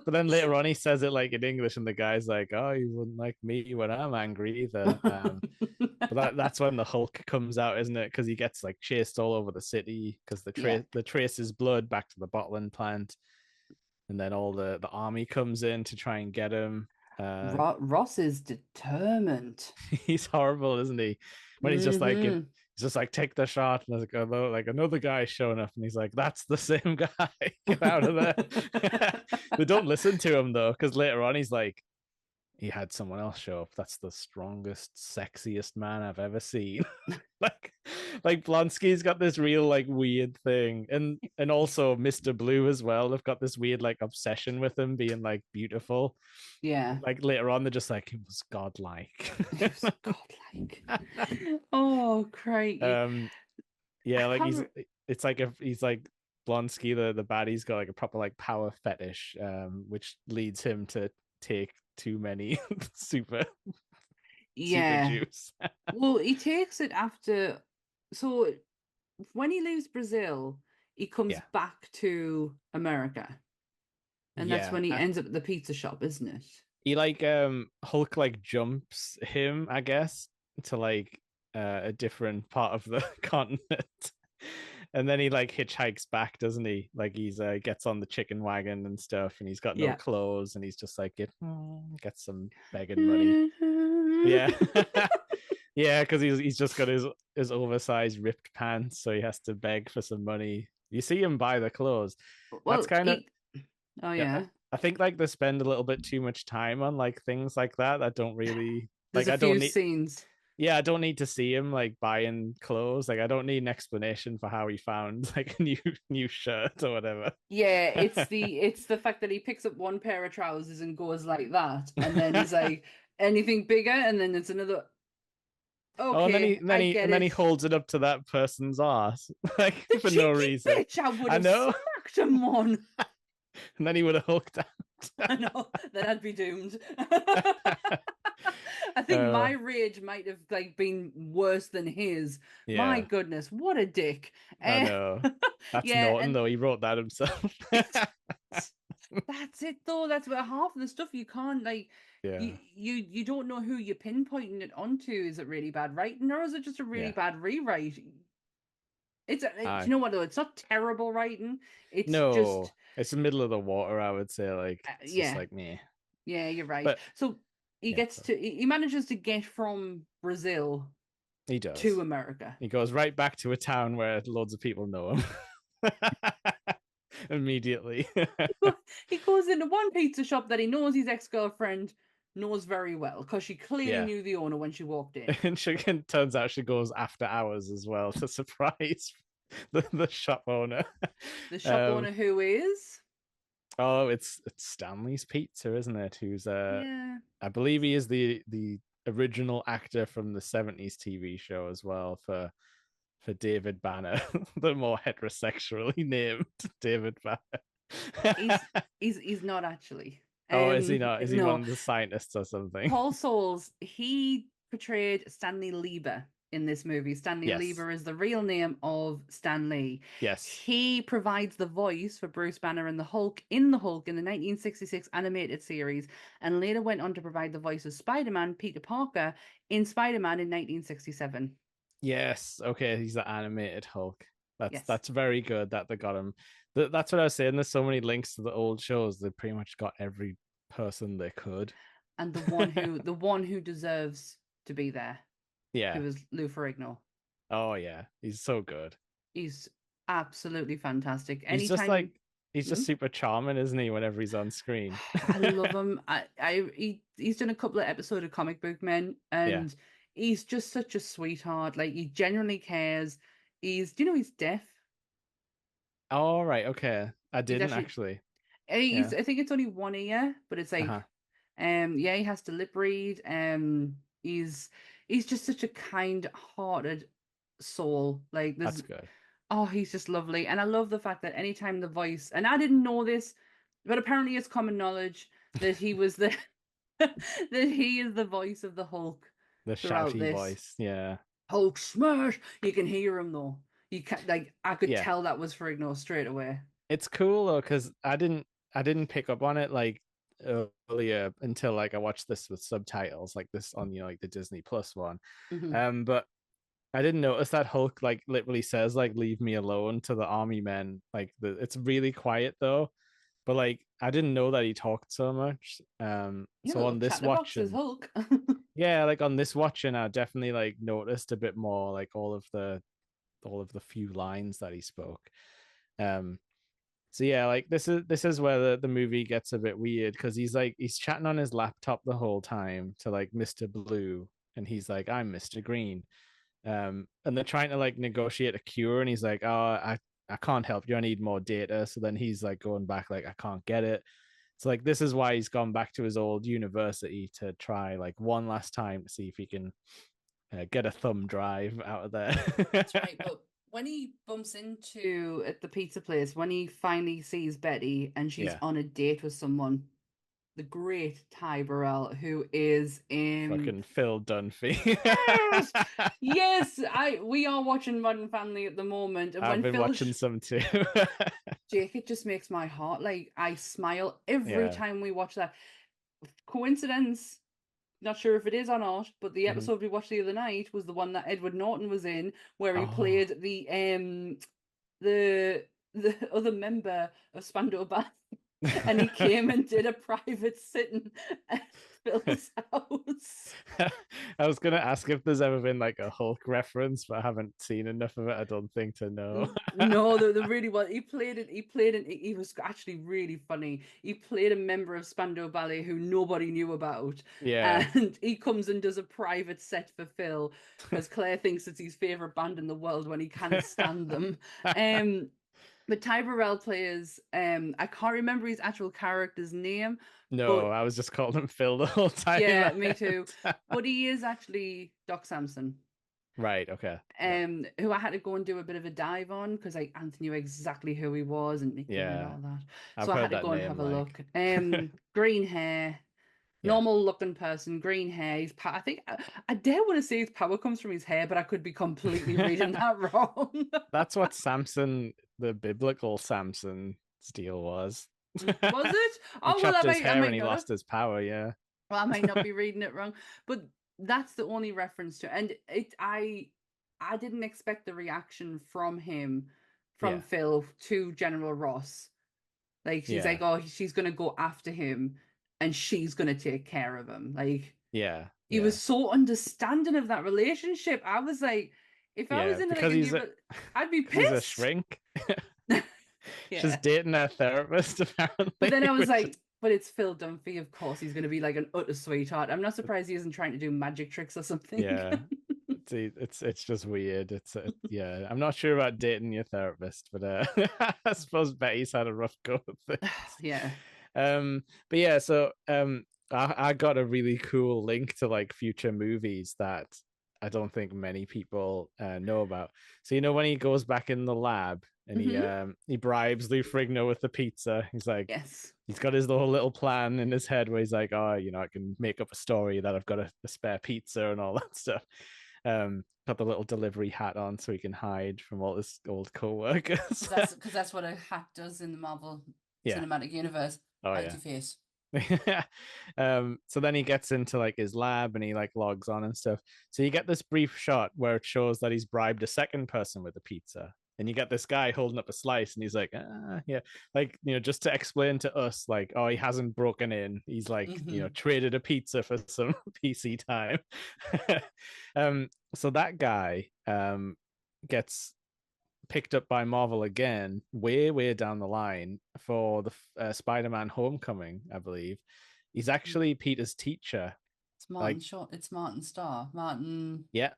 But then later on he says it like in English and the guy's like, oh, you wouldn't like me when I'm angry either. But that's when the Hulk comes out, isn't it? Because he gets like chased all over the city because Yeah. the traces blood back to the bottling plant, and then all the army comes in to try and get him. Ross is determined. He's horrible, isn't he? When he's just like Mhm. he's just like, take the shot, and there's like another guy showing up, and he's like, that's the same guy. Get out of there. They don't listen to him though, because later on he's like, he had someone else show up. That's the strongest, sexiest man I've ever seen. like like Blonsky's got this real like weird thing, and also Mr. Blue as well. They've got this weird like obsession with him being like beautiful. Yeah. Like later on, they're just like, he was godlike. He was godlike. Oh, crikey. Yeah, I like can't it's like if he's like Blonsky, the baddie's got like a proper like power fetish, which leads him to take too many super Yeah. juice. Well, he takes it after. So when he leaves Brazil, he comes Yeah. back to America. And that's Yeah. when he ends up at the pizza shop, isn't it? He like Hulk like jumps him, I guess, to like a different part of the continent. And then he like hitchhikes back, doesn't he? Like he's gets on the chicken wagon and stuff, and he's got no Yeah. clothes, and he's just like get some begging money. Yeah. Yeah, because he's just got his oversized ripped pants, so he has to beg for some money. You see him buy the clothes. That's Well, kind of oh yeah. yeah. I think like they spend a little bit too much time on like things like that. I don't really There's like. a I don't few need. scenes. Yeah, I don't need to see him like buying clothes. Like I don't need an explanation for how he found like a new shirt or whatever. Yeah, it's the fact that he picks up one pair of trousers and goes like that, and then he's like, anything bigger, and then it's another. Oh, and then Okay, I get he it. holds it up to that person's ass like The for no cheeky reason. bitch! I would I have know. smacked him one. And then he would have hooked out. I know, then I'd be doomed. I think my rage might have like been worse than his. My Yeah, goodness, what a dick. I know. That's Yeah, Norton and though. He wrote that himself. that's it though. That's about half of the stuff you can't like. Yeah, You don't know who you're pinpointing it onto. Is it really bad writing or is it just a really yeah. bad rewrite? I You know what though? It's not terrible writing. It's just No, it's the middle of the water. I would say like it's just yeah. like me. Yeah, you're right. But So yeah, he manages to get from Brazil he does. to America. He goes right back to a town where loads of people know him immediately. He goes into one pizza shop that he knows his ex-girlfriend knows very well because she clearly Yeah. knew the owner when she walked in. And turns out she goes after hours as well to surprise the shop owner. The shop owner who is Oh, it's Stanley's Pizza, isn't it? Who's yeah. I believe he is the original actor from the 70s TV show as well for David Banner, the more heterosexually named David Banner. He's not actually. Oh, is he not? Is he one No. of the scientists or something? Paul Soules, he portrayed Stanley Lieber in this movie. Stanley Yes. Lieber is the real name of Stan Lee. Yes. He provides the voice for Bruce Banner and the Hulk in the 1966 animated series, and later went on to provide the voice of Spider-Man Peter Parker in Spider-Man in 1967. Yes. Okay, he's the animated Hulk. Yes. That's very good that they got him. That's what I was saying. There's so many links to the old shows. They pretty much got every person they could. And the one who deserves to be there, Yeah. who is Lou Ferrigno. Oh yeah, he's so good. He's absolutely fantastic. He's just like he's just super charming, isn't he? Whenever he's on screen, I love him. He's done a couple of episodes of Comic Book Men, and he's just such a sweetheart. Like, he genuinely cares. Do you know he's deaf? Oh right, okay. I didn't actually. I think it's only one ear, but it's like, he has to lip read. He's just such a kind-hearted soul. Like, that's good. Oh, he's just lovely. And I love the fact that anytime the voice, and I didn't know this, but apparently it's common knowledge that he was that he is the voice of the Hulk. The shouty voice, yeah. Hulk smash! You can hear him though. You can I could tell that was Ferrigno straight away. It's cool though, because I didn't pick up on it like earlier until like I watched this with subtitles, like this on like the Disney Plus one. Mm-hmm. But I didn't notice that Hulk like literally says like "leave me alone" to the army men. Like it's really quiet though, but like I didn't know that he talked so much. So on this watching, Hulk. yeah, like on this watching, I definitely like noticed a bit more like all of the few lines that he spoke. So yeah, like this is where the movie gets a bit weird, because he's chatting on his laptop the whole time to like Mr. Blue, and he's like, "I'm Mr. Green." And they're trying to like negotiate a cure, and he's like, "Oh, I can't help you, I need more data." So then he's like going back like, "I can't get it." So like this is why he's gone back to his old university to try like one last time to see if he can get a thumb drive out of there. That's right. But when he bumps into at the pizza place, when he finally sees Betty and she's on a date with someone, the great Ty Burrell, who is in fucking Phil Dunphy. Yes, we are watching Modern Family at the moment, and I've been watching some too. Jake, it just makes my heart, like, I smile every time we watch that. Coincidence? Not sure if it is or not, but the episode we watched the other night was the one that Edward Norton was in, where he played the other member of Spandau Ballet. And he came and did a private sitting at Phil's house. I was gonna ask if there's ever been like a Hulk reference, but I haven't seen enough of it, I don't think, to know. No, there really was. He played it. He was actually really funny. He played a member of Spandau Ballet who nobody knew about. Yeah. And he comes and does a private set for Phil because Claire thinks it's his favorite band in the world when he can't stand them. But Ty Burrell plays, I can't remember his actual character's name. No, I was just calling him Phil the whole time. Yeah, me too. But he is actually Doc Samson. Right, okay. Who I had to go and do a bit of a dive on, because Anthony knew exactly who he was and all that. So I had to go and have a look. Green hair, normal looking person, green hair. I think I dare want to say his power comes from his hair, but I could be completely reading that wrong. That's what Samson, the biblical Samson's deal was. Was it? He chopped his hair and he lost his power. Yeah. Well, I might not be reading it wrong, but that's the only reference to it. And I didn't expect the reaction from Phil to General Ross. Like, she's like, oh, she's gonna go after him and she's gonna take care of him. Like, he was so understanding of that relationship. I was like, if I was in I'd be pissed. He's a shrink. She's dating a therapist, apparently. But then I was like, but it's Phil Dunphy. Of course, he's going to be like an utter sweetheart. I'm not surprised he isn't trying to do magic tricks or something. Yeah, it's just weird. I'm not sure about dating your therapist, but I suppose Betty's had a rough go with it. Yeah. But yeah, so I got a really cool link to like future movies that I don't think many people know about. So when he goes back in the lab and he bribes Lou Ferrigno with the pizza. He's like, Yes. he's got his little plan in his head where he's like, oh, I can make up a story that I've got a spare pizza and all that stuff. Got the little delivery hat on so he can hide from all his old co-workers. Because that's what a hat does in the Marvel Cinematic Universe. Oh, Hide your face. So then he gets into like his lab and he like logs on and stuff. So you get this brief shot where it shows that he's bribed a second person with a pizza, and you get this guy holding up a slice and he's like, like, just to explain to us, like, oh, he hasn't broken in, he's like, traded a pizza for some PC time. So that guy gets picked up by Marvel again way down the line for the Spider-Man Homecoming, I believe. He's actually Peter's teacher. It's Martin it's Martin Starr. Martin. Yeah.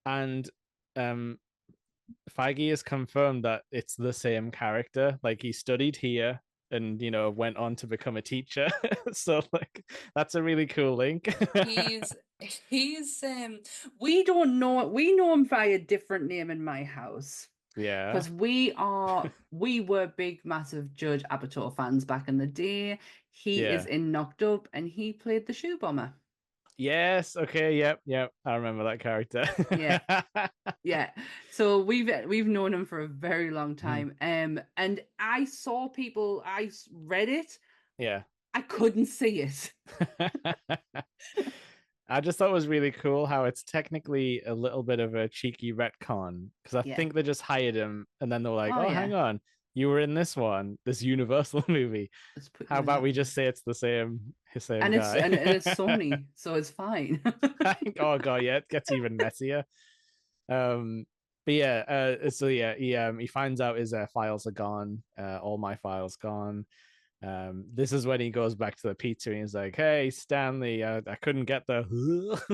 And Feige has confirmed that it's the same character. Like, he studied here and went on to become a teacher. So like, that's a really cool link. he's we don't know, we know him by a different name in my house. Yeah, because we were big massive Judge Apatow fans back in the day. He is in Knocked Up and he played the shoe bomber. Yes. Okay. Yep. I remember that character. Yeah. So we've known him for a very long time. And I read it. Yeah. I couldn't see it. I just thought it was really cool how it's technically a little bit of a cheeky retcon, because I think they just hired him and then they're like, hang on, you were in this Universal movie. How about we just say it's the same and guy? And it's Sony, so it's fine. Oh god, yeah, it gets even messier. But he finds out his files are gone, all my files gone. This is when he goes back to the pizza and he's like, hey Stanley, I couldn't get the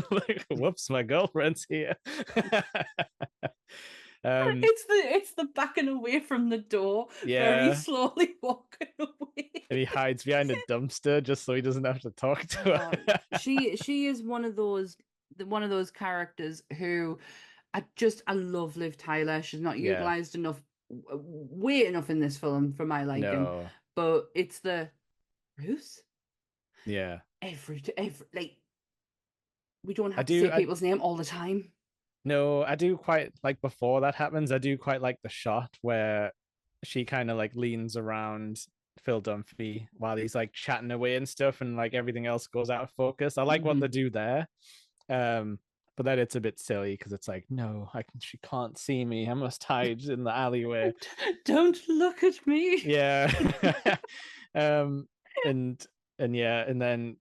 like, whoops, my girlfriend's here. It's the backing away from the door, very slowly walking away, and he hides behind a dumpster just so he doesn't have to talk to her. She is one of those characters who I love. Liv Tyler. She's not utilized enough in this film for my liking. No. But it's the Bruce. Yeah. Every like, we don't have to say people's name all the time. No, I do quite like, before that happens, I do quite like the shot where she kind of like leans around Phil Dunphy while he's like chatting away and stuff, and like everything else goes out of focus. I like what they do there. But then it's a bit silly because it's like, no, she can't see me. I must hide in the alleyway. Don't look at me. Yeah. And then,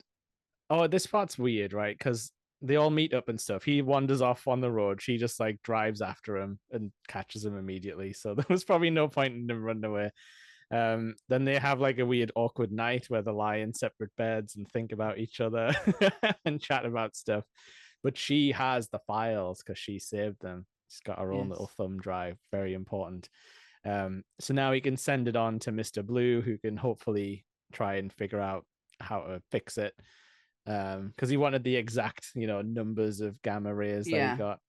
this part's weird, right? Because they all meet up and stuff. He wanders off on the road. She just like drives after him and catches him immediately. So there was probably no point in him running away. Then they have like a weird awkward night where they lie in separate beds and think about each other and chat about stuff. But she has the files because she saved them. She's got her own little thumb drive. Very important. So now he can send it on to Mr. Blue, who can hopefully try and figure out how to fix it. Because he wanted the exact, numbers of gamma rays that he got.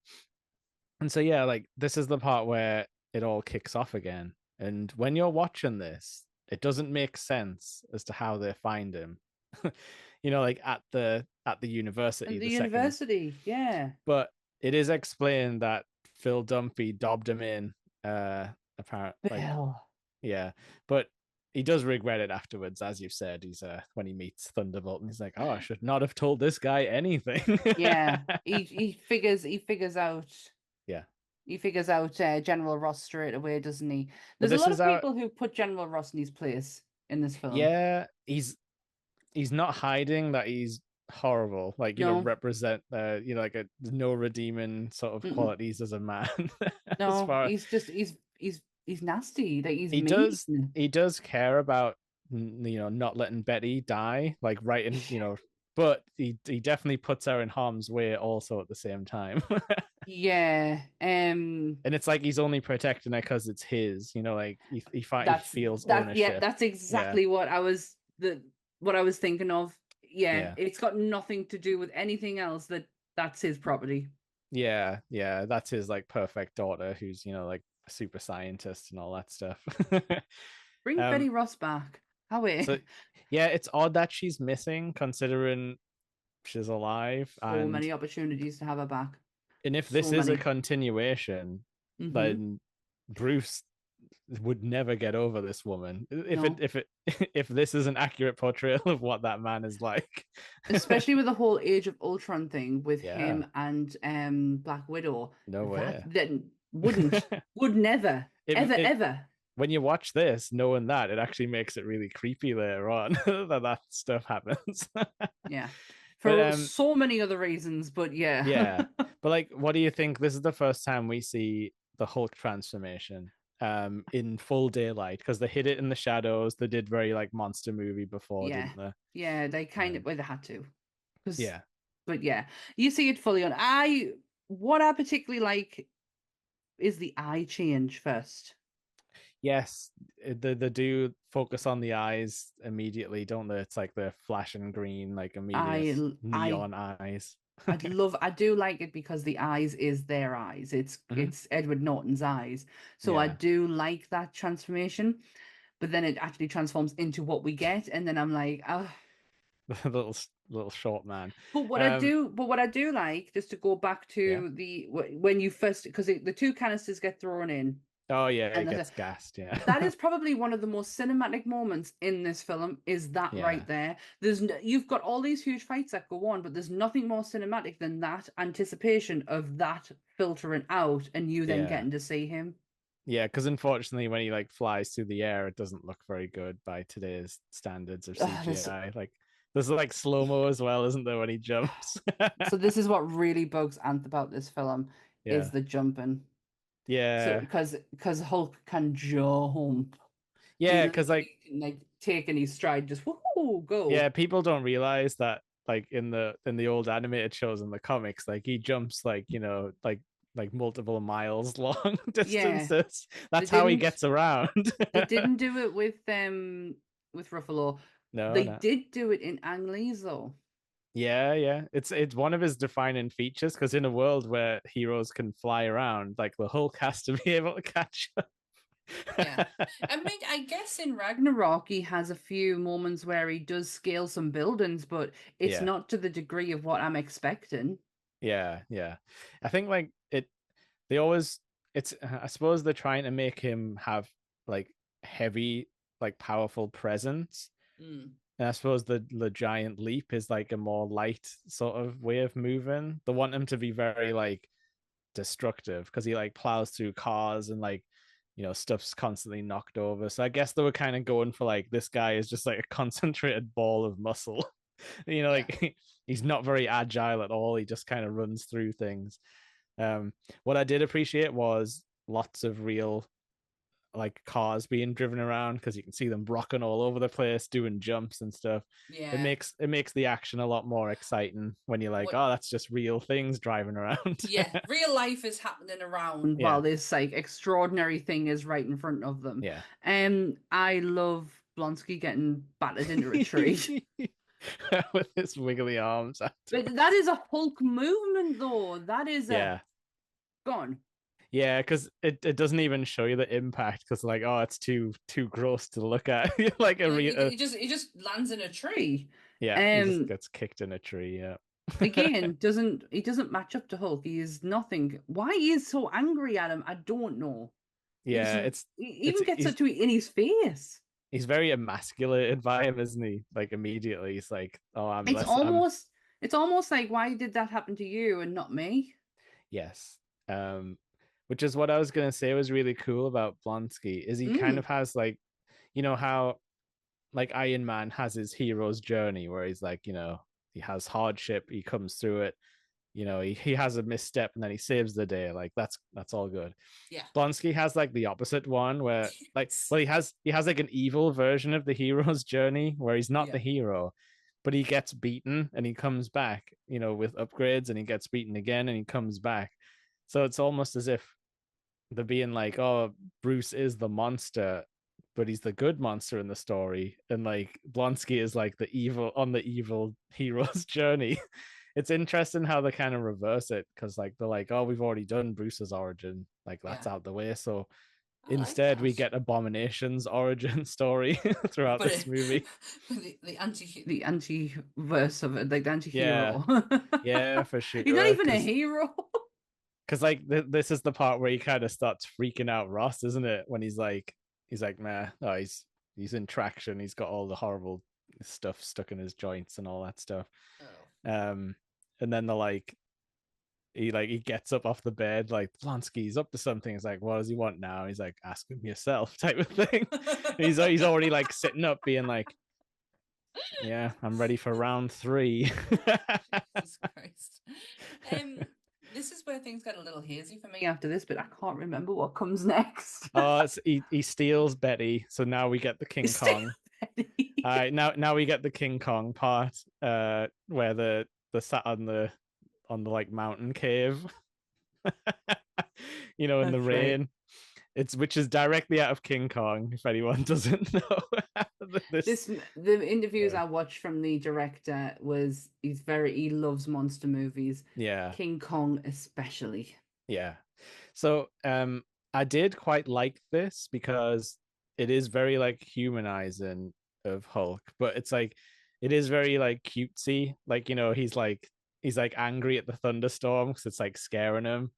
And so, like, this is the part where it all kicks off again. And when you're watching this, it doesn't make sense as to how they find him. Like at the university. The university, But it is explained that Phil Dunphy dobbed him in. Apparently, but he does regret it afterwards, as you've said. He's when he meets Thunderbolt, and he's like, "Oh, I should not have told this guy anything." he figures out. Yeah, he figures out General Ross straight away, doesn't he? There's a lot of people who put General Ross in his place in this film. Yeah, he's not hiding that he's horrible, like represent like no redeeming sort of qualities as a man. He's nasty. Like he mean. He does care about not letting Betty die, like but he definitely puts her in harm's way also at the same time. And it's like he's only protecting her because it's his, like he feels ownership. That's exactly what I was thinking of. It's got nothing to do with anything else. That's his property. Yeah, that's his like perfect daughter who's like super scientist and all that stuff. Bring Betty Ross back. So yeah, it's odd that she's missing considering she's alive. So many opportunities to have her back. And if this is a continuation, then Bruce would never get over this woman. If this is an accurate portrayal of what that man is like. Especially with the whole Age of Ultron thing with him and Black Widow. No way. Then would never, ever. When you watch this, knowing that, it actually makes it really creepy later on that stuff happens. Yeah. For so many other reasons, but yeah. Yeah. But like, what do you think? This is the first time we see the Hulk transformation in full daylight, because they hid it in the shadows. They did very like monster movie before, didn't they? Yeah, they kind of, well, they had to. Yeah. But yeah, you see it fully on. What I particularly like is the eye change first. Yes, they do focus on the eyes immediately, don't they? It's like the flashing green, like immediate neon eyes. I do like it because the eyes is their eyes. It's Edward Norton's eyes. So I do like that transformation. But then it actually transforms into what we get, and then I'm like, oh. The little short man. But what I do like, just to go back to when you first, because the two canisters get thrown in. Oh yeah, it gets gassed. Yeah, that is probably one of the most cinematic moments in this film. Is that right there? You've got all these huge fights that go on, but there's nothing more cinematic than that anticipation of that filtering out, and you then getting to see him. Yeah, because unfortunately, when he like flies through the air, it doesn't look very good by today's standards of CGI. Like there's like slow-mo as well, isn't there, when he jumps? So this is what really bugs Anth about this film is the jumping. Yeah, because Hulk can jump. Yeah, because like taking his stride, just whoo go. Yeah, people don't realize that like in the old animated shows in the comics, like he jumps like like multiple miles long distances. That's how he gets around. They didn't do it with Ruffalo. No, they did do it in Ang Lee's though. Yeah. It's one of his defining features, because in a world where heroes can fly around, like the Hulk has to be able to catch up. Yeah. I mean, I guess in Ragnarok he has a few moments where he does scale some buildings, but it's not to the degree of what I'm expecting. Yeah. I think like I suppose they're trying to make him have like heavy, like powerful presence. And I suppose the giant leap is like a more light sort of way of moving. They want him to be very like destructive, because he like plows through cars and like, stuff's constantly knocked over. So I guess they were kind of going for like, this guy is just like a concentrated ball of muscle. Like he's not very agile at all. He just kind of runs through things. What I did appreciate was lots of real like cars being driven around, because you can see them rocking all over the place, doing jumps and stuff. Yeah, it makes the action a lot more exciting when you're like, oh, that's just real things driving around. Yeah, real life is happening around while this like extraordinary thing is right in front of them. Yeah. I love Blonsky getting battered into a tree. With his wiggly arms. But that is a Hulk movement though. That is gone. Yeah, because it doesn't even show you the impact, because like, oh, it's too gross to look at. Like he just lands in a tree. Yeah, he just gets kicked in a tree. Yeah. Again, he doesn't match up to Hulk. He is nothing. Why he is so angry at him, I don't know. Yeah, he even gets it in his face. He's very emasculated by him, isn't he? Like immediately, he's like, "Oh, It's almost like, why did that happen to you and not me?" Yes. Which is what I was gonna say was really cool about Blonsky, is he kind of has like, how like Iron Man has his hero's journey, where he's like, he has hardship, he comes through it, he has a misstep and then he saves the day. Like that's all good. Yeah. Blonsky has like the opposite one, where like, well, he has like an evil version of the hero's journey, where he's not the hero, but he gets beaten and he comes back, with upgrades, and he gets beaten again and he comes back. So it's almost as if they're being like, oh, Bruce is the monster, but he's the good monster in the story, and like Blonsky is like the evil hero's journey. it's interesting how they kind of reverse it, because like they're like, oh, we've already done Bruce's origin, like that's out the way. So I like instead, we that. get Abomination's origin story throughout But this movie. the anti The anti-verse of it, like the Yeah, anti-hero. yeah, for He's not sure. even a hero. Because like this is the part where he kind of starts freaking out Ross, isn't it? When he's like, nah, oh, he's in traction. He's got all the horrible stuff stuck in his joints and all that stuff. Oh. And then he gets up off the bed, like, Blonsky's up to something. It's like, what does he want now? He's like, ask him yourself, type of thing. he's already like sitting up, being like, yeah, I'm ready for round 3. Jesus Christ. This is where things get a little hazy for me After this, but I can't remember what comes next. Oh, he steals Betty, so now we get the King Kong. All right, now we get the King Kong part, where the sat on the like mountain cave, in That's the right. rain. Which is directly out of King Kong, if anyone doesn't know. The interviews I watched from the director he loves monster movies. Yeah. King Kong especially. Yeah. So I did quite like this, because it is very like humanizing of Hulk, but it's like it is very like cutesy. Like, he's like angry at the thunderstorm because it's like scaring him.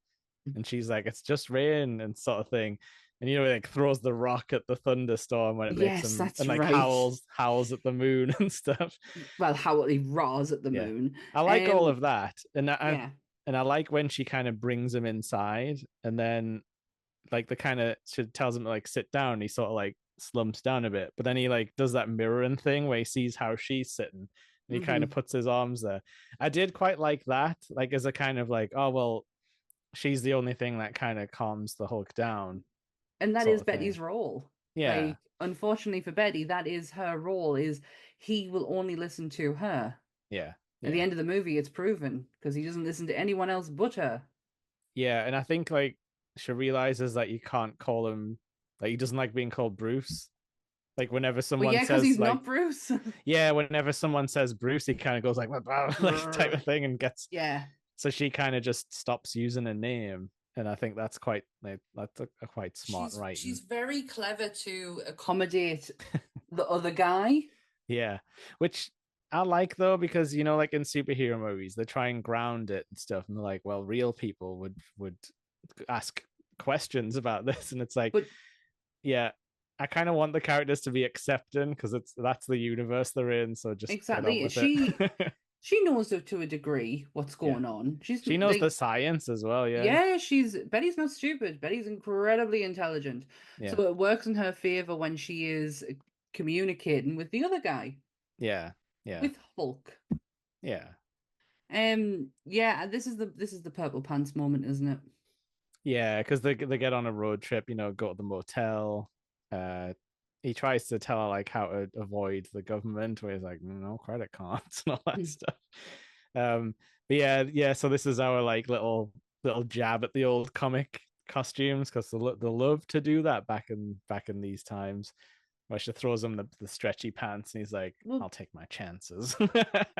And she's like, it's just rain and sort of thing. And he like throws the rock at the thunderstorm when it makes him, that's and like right. howls at the moon and stuff. Well, how he roars at the moon. I like all of that. And I like when she kind of brings him inside, and then like she tells him to like sit down. He sort of like slumps down a bit, but then he like does that mirroring thing where he sees how she's sitting, and he kind of puts his arms there. I did quite like that, like as a kind of like, oh well, she's the only thing that kind of calms the Hulk down. And that is Betty's role. Yeah. Like, unfortunately for Betty, that is her role, is he will only listen to her. Yeah. At the end of the movie, it's proven, because he doesn't listen to anyone else but her. Yeah, and I think like she realizes that you can't call him, like, he doesn't like being called Bruce. Like whenever someone says, because he's like, not Bruce. Yeah, whenever someone says Bruce, he kind of goes like type of thing, and gets. Yeah. So she kind of just stops using a name, and I think that's quite a quite smart writing. She's very clever to accommodate the other guy. Yeah, which I like though, because like in superhero movies, they try and ground it and stuff, and they're like, well, real people would ask questions about this, and it's like, yeah, I kind of want the characters to be accepting, because that's the universe they're in. So just exactly. She knows to a degree what's going on. She knows the science as well. Yeah, Betty's not stupid. Betty's incredibly intelligent. Yeah. So it works in her favor when she is communicating with the other guy. Yeah. With Hulk. Yeah. Yeah, this is the purple pants moment, isn't it? Yeah, because they get on a road trip, go to the motel. He tries to tell her like how to avoid the government, where he's like, no credit cards and all that stuff. But yeah, so this is our like little jab at the old comic costumes, because they love to do that back in these times, where she throws him the stretchy pants, and he's like, I'll take my chances.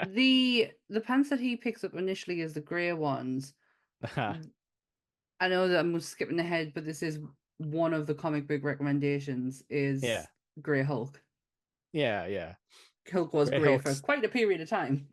The pants that he picks up initially is the grey ones. I know that I'm skipping ahead, but this is one of the comic book recommendations, is Grey Hulk. Yeah. Hulk was grey for quite a period of time.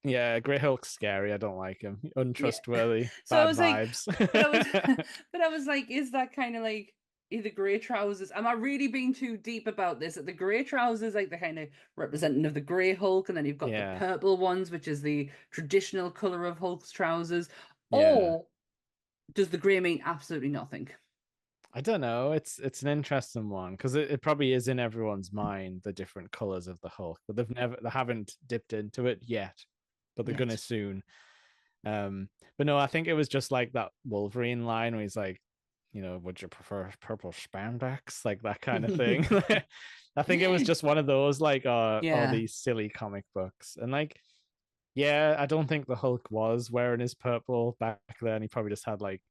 Yeah, Grey Hulk's scary. I don't like him. Untrustworthy. So bad I was vibes. Like, but I was like, is that kind of like the grey trousers? Am I really being too deep about this? That the grey trousers, like the kind of representing of the Grey Hulk, and then you've got the purple ones, which is the traditional color of Hulk's trousers, or does the grey mean absolutely nothing? I don't know. It's an interesting one, because it probably is in everyone's mind, the different colors of the Hulk, but they haven't dipped into it yet, but they're gonna soon. But no, I think it was just like that Wolverine line where he's like, would you prefer purple spandex, like that kind of thing. I think it was just one of those like all these silly comic books, and like, I don't think the Hulk was wearing his purple back then. He probably just had like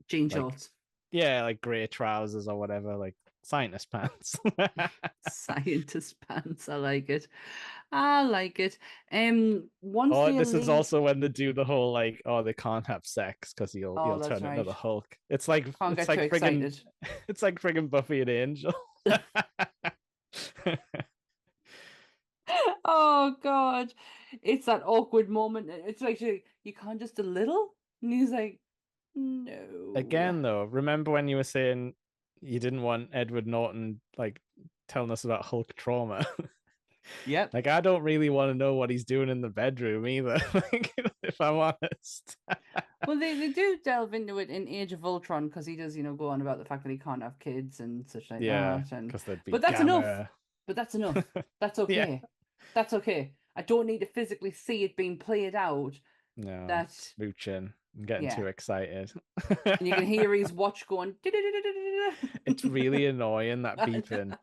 jean shorts. Yeah, like grey trousers or whatever. Like, scientist pants. Scientist pants. I like it. I like it. Once Oh, they this is leave. also when they do the whole like, oh, they can't have sex because Oh, you'll that's turn into right. the Hulk. It's like Can't it's get too like friggin' excited. it's like friggin' Buffy and Angel. Oh God, it's that awkward moment. It's like you can't just a little, and he's like, no. Again, though, remember when you were saying you didn't want Edward Norton like telling us about Hulk trauma? Yep. Like, I don't really want to know what he's doing in the bedroom either. Like, if I'm honest. Well, they do delve into it in Age of Ultron because he does, go on about the fact that he can't have kids and such like Yeah, that. And because there'd be but that's enough. gamma. But that's enough. That's Yeah. okay. That's okay. I don't need to physically see it being played out. No, That smooching. I'm getting yeah. too excited. And you can hear his watch going. It's really annoying, that beeping.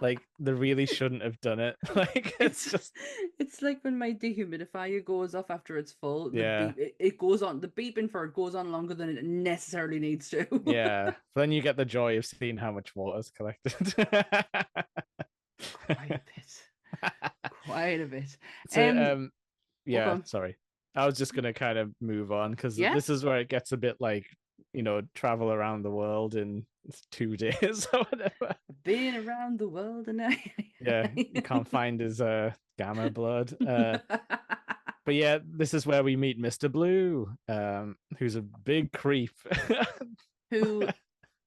Like, they really shouldn't have done it. Like, it's just it's like when my dehumidifier goes off after it's full. The Yeah. beep, it goes on. The beeping for it goes on longer than it necessarily needs to. Yeah. But then you get the joy of seeing how much water's collected. Quite a bit. Quite a bit. So, yeah, okay. sorry. I was just gonna kind of move on because Yeah. this is where it gets a bit like, travel around the world in 2 days or whatever. Been around the world and Yeah, you can't find his gamma blood. But yeah, this is where we meet Mr. Blue, who's a big creep. who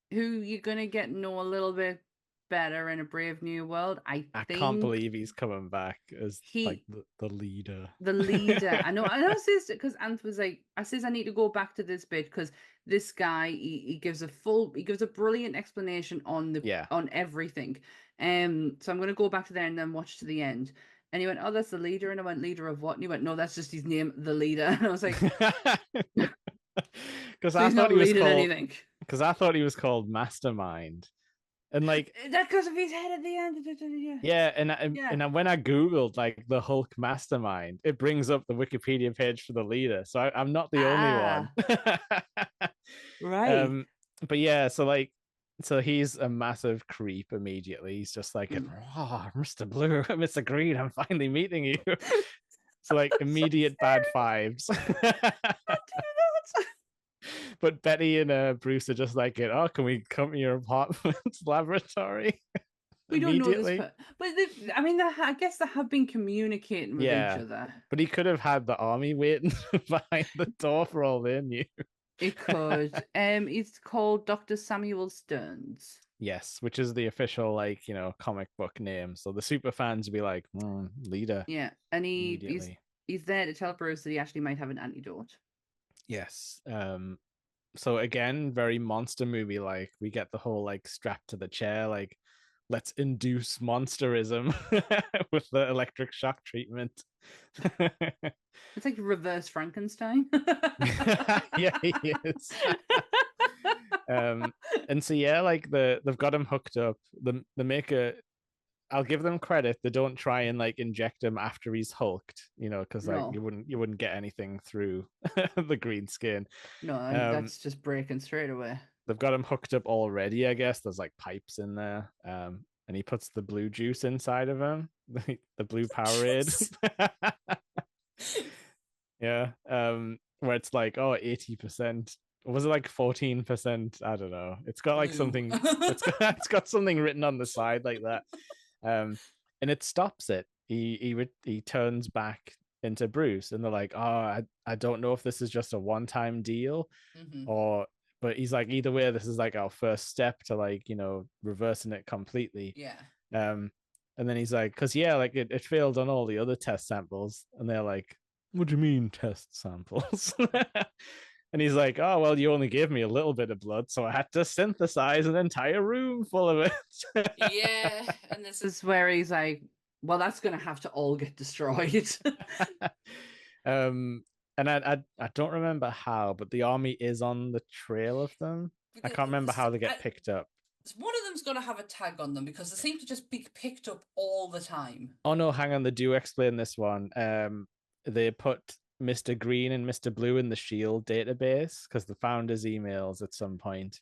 you're gonna get to know a little bit better in A Brave New World. I can't believe he's coming back as like the leader. The leader. I know this because Anth was like, I says I need to go back to this bit because this guy he gives a brilliant explanation on on everything. So I'm gonna go back to there and then watch to the end. And he went, oh, that's the leader. And I went, leader of what? And he went, no, that's just his name, the leader. And I was like, because so I thought he was called anything. Because I thought he was called Mastermind. And like that because of his head at the end. Yeah, and when I googled like the Hulk Mastermind, it brings up the Wikipedia page for the leader. So I'm not the only one. Right. But yeah, so he's a massive creep immediately. He's just like, oh, Mr. Blue, Mr. Green, I'm finally meeting you. So like immediate bad vibes. But Betty and Bruce are just like, oh, can we come to your apartment laboratory? We don't know this, but I guess they have been communicating with each other. But he could have had the army waiting behind the door for all they knew. It could. It's called Dr. Samuel Stearns. Yes, which is the official comic book name. So the super fans would be like, leader. Yeah, and he's there to tell Bruce that he actually might have an antidote. Yes. So again, very monster movie like. We get the whole like strapped to the chair, like let's induce monsterism with the electric shock treatment. It's like reverse Frankenstein. Yeah, he is. And so yeah, like they've got him hooked up. The maker, I'll give them credit. They don't try and like inject him after he's hulked, because like you wouldn't get anything through the green skin. No, that's just breaking straight away. They've got him hooked up already, I guess. There's like pipes in there. And he puts the blue juice inside of him, the blue Powerade. Yeah. Where it's like, 80%. Or was it like 14%? I don't know. It's got like something. It's got something written on the side like that. And it stops it. He turns back into Bruce, and they're like, I don't know if this is just a one-time deal, but he's like, either way, this is like our first step to like reversing it completely. Yeah. And then he's like, because like it failed on all the other test samples, and they're like, what do you mean test samples? And he's like, oh, well, you only gave me a little bit of blood, so I had to synthesize an entire room full of it. Yeah, and this is where he's like, well, that's going to have to all get destroyed. And I don't remember how, but the army is on the trail of them. I can't remember how they get picked up. One of them's going to have a tag on them because they seem to just be picked up all the time. Oh, no, hang on. They do explain this one. They put Mr. Green and Mr. Blue in the SHIELD database because they found his emails at some point.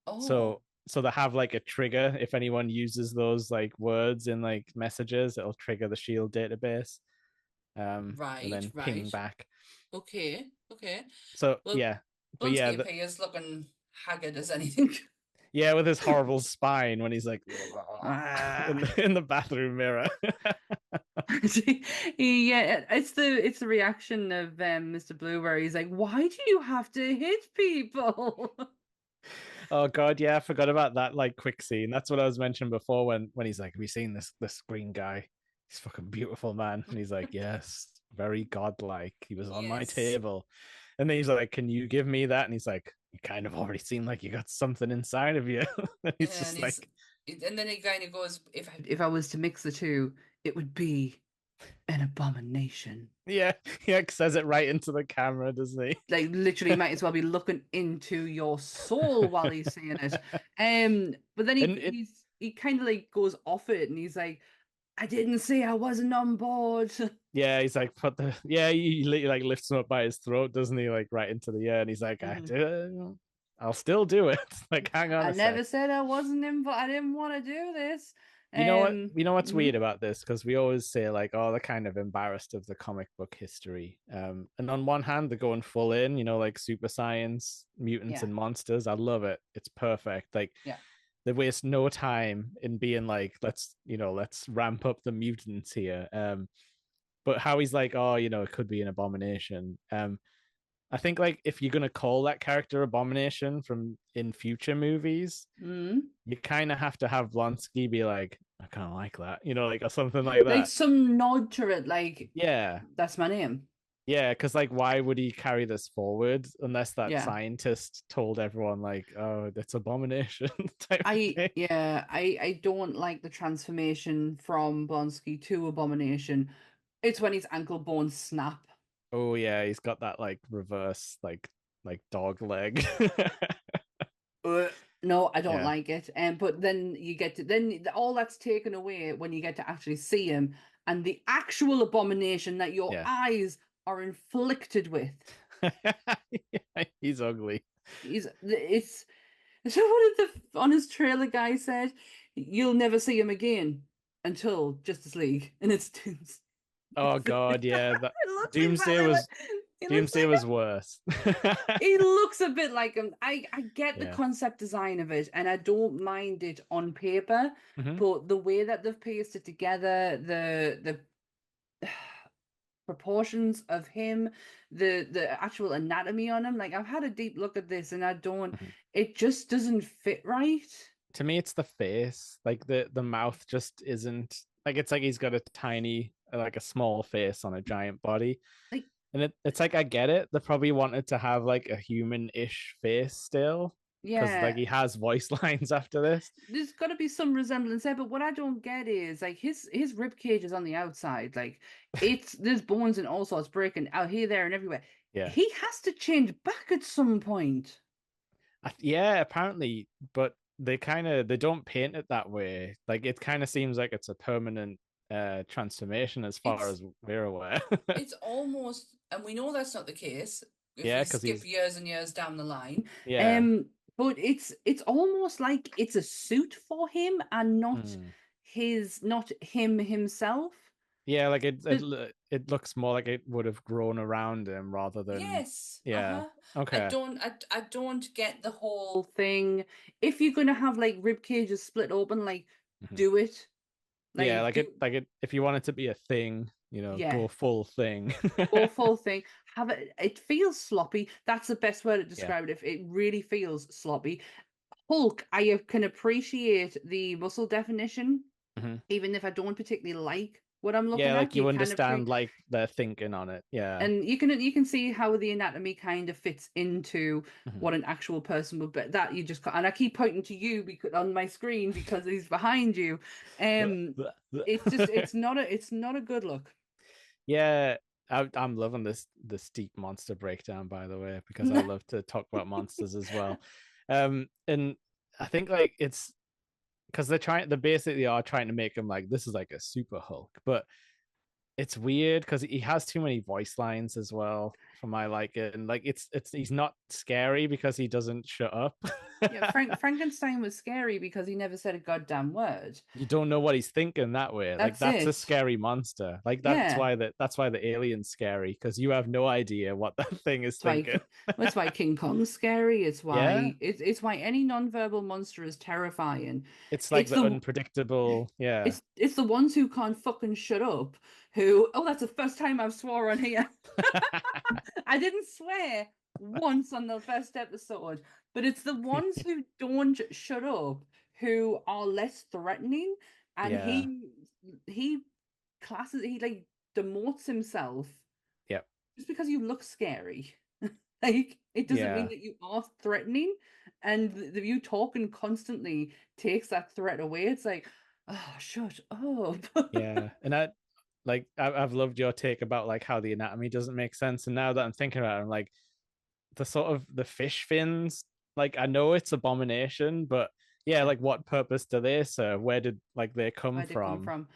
Oh. So so they have like a trigger. If anyone uses those like words in like messages, it'll trigger the Shield database, and Right, then ping right. back. Okay, okay. So Well, yeah, but yeah, Bunsky appears looking haggard as anything. yeah, with his horrible spine when he's like Ah. in the bathroom mirror. Yeah, it's the reaction of Mr. Blue where he's like, "Why do you have to hit people?" Oh god, yeah, I forgot about that like quick scene. That's what I was mentioning before when he's like, "Have you seen this green guy? He's fucking beautiful, man." And he's like, "Yes, very godlike. He was on my Yes. table." And then he's like, "Can you give me that?" And he's like, "You kind of already seem like you got something inside of you." And he's And just he's like, and then he kind of goes, If I was to mix the two, it would be an abomination. yeah, yeah, says it right into the camera, doesn't he? Like literally, might as well be looking into your soul while he's saying it. But then And it, he kind of like goes off it, and he's like, "I didn't say I wasn't on board." yeah, he's like, put the yeah, he like lifts him up by his throat, doesn't he? Like right into the air, and he's like, I'll still do it. Like, hang on I a sec. never said I wasn't in, but I didn't want to do this. You know what? You know what's Mhm. weird about this? Because we always say like, oh, they're kind of embarrassed of the comic book history. And on one hand, they're going full in, like super science, mutants Yeah, and monsters. I love it. It's perfect. Like yeah. they waste no time in being like, let's ramp up the mutants here. But how he's like, oh, it could be an abomination. I think like if you're gonna call that character Abomination from in future movies, Mm. you kind of have to have Blonsky be like, I kind of like that, like or something like Like that. some nod to it, like Yeah, that's my name. yeah, because like, why would he carry this forward unless that Yeah. scientist told everyone like, oh, that's Abomination type of thing? I don't like the transformation from Blonsky to Abomination. It's when his ankle bones snap. Oh yeah, he's got that like reverse like dog leg. Uh, no, I don't Yeah, like it. But then then all that's taken away when you get to actually see him and the actual abomination that your yeah. eyes are inflicted with. Yeah, he's ugly. It's so what did the honest trailer guy said? You'll never see him again until Justice League, and it's Oh god, yeah. That it looks Doomsday exactly like was he looks Doomsday like was worse. he looks a bit like him. I get the Yeah. concept design of it, and I don't mind it on paper, Mhm. but the way that they've pieced it together, the proportions of him, the actual anatomy on him, like I've had a deep look at this, and I don't. Mhm. It just doesn't fit right. To me, it's the face. Like the mouth just isn't like, it's like he's got a tiny, like a small face on a giant body. Like And it's like, I get it. They probably wanted to have like a human-ish face still, because like yeah, he has voice lines after this. there's got to be some resemblance there, but what I don't get is like his rib cage is on the outside, like there's bones and all sorts breaking out here, there, and everywhere. Yeah. He has to change back at some point. Yeah, apparently, but they don't paint it that way. Like it kind of seems like it's a permanent transformation as far It's as we're aware. it's almost, and we know that's not the case if Yeah, we because skip he's years and years down the line. yeah. Um, but it's almost like it's a suit for him and Hmm. not him himself. Yeah, like But it looks more like it would have grown around him rather than Yes, yeah. uh-huh. Okay. I don't get the whole whole thing, if you're gonna have like rib cages split open, like Mhm. do it. Yeah, Like do like it if you want it to be a thing, yeah. go full thing. Or full thing. Have it feels sloppy. That's the best word to Yeah. describe it. If it really feels sloppy. Hulk, I can appreciate the muscle definition, Mhm. even if I don't particularly like what I'm Yeah, looking like at. you You kind of understand like their thinking on it. Yeah. and you can see how the anatomy kind of fits into Mhm. what an actual person would be. That you just and I keep pointing to you because on my screen because he's behind you. It's not a good look. Yeah, I'm loving this deep monster breakdown, by the way, because I love to talk about monsters as well. And I think like it's because they basically are trying to make him like this is like a super Hulk, but it's weird because he has too many voice lines as well for my liking. Like it's he's not scary because he doesn't shut up. Yeah, Frankenstein was scary because he never said a goddamn word. You don't know what he's thinking that way. Like That's that's a it. scary monster. Like Yeah. that's why the alien's scary because you have no idea what that thing is It's why thinking. that's why King Kong's scary. It's Yeah, why it's why any non-verbal monster is terrifying. it's like It's the the unpredictable. Yeah, it's the ones who can't fucking shut up. Who that's the first time I've swore on here. I didn't swear once on the first episode, but it's the ones who don't shut up who are less threatening, and yeah, he he like demotes himself yep, just because you look scary. Like it doesn't mean yeah, that you are threatening, and the you talking constantly takes that threat away. It's like, oh, shut up. yeah. And I've loved your take about like how the anatomy doesn't make sense. And now that I'm thinking about it, I'm like the sort of the fish fins. Like I know it's abomination, but yeah, Yeah. like what purpose do they serve? Where did like they come Where'd it come from? from?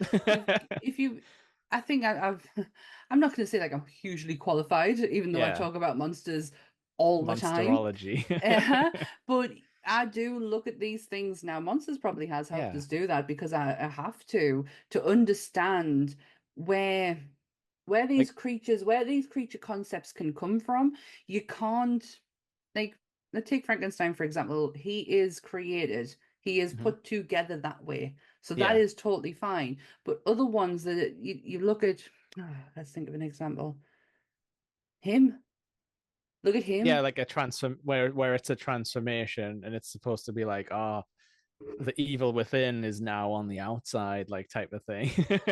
If you, I think I've, I'm not going to say like I'm hugely qualified, even though I Yeah, talk about monsters all the time. monsterology. But I do look at these things now. Monsters probably has helped Yeah, us do that because I have to understand where where like these creature concepts can come from. You can't like let's take Frankenstein for example. He is created. He is mhm. put together that way. So that Yeah, is totally fine. But other ones that you look at, let's think of an example. Him. Look at yeah, him. like a transform where it's a transformation and it's supposed to be like, oh, the evil within is now on the outside, like type of thing.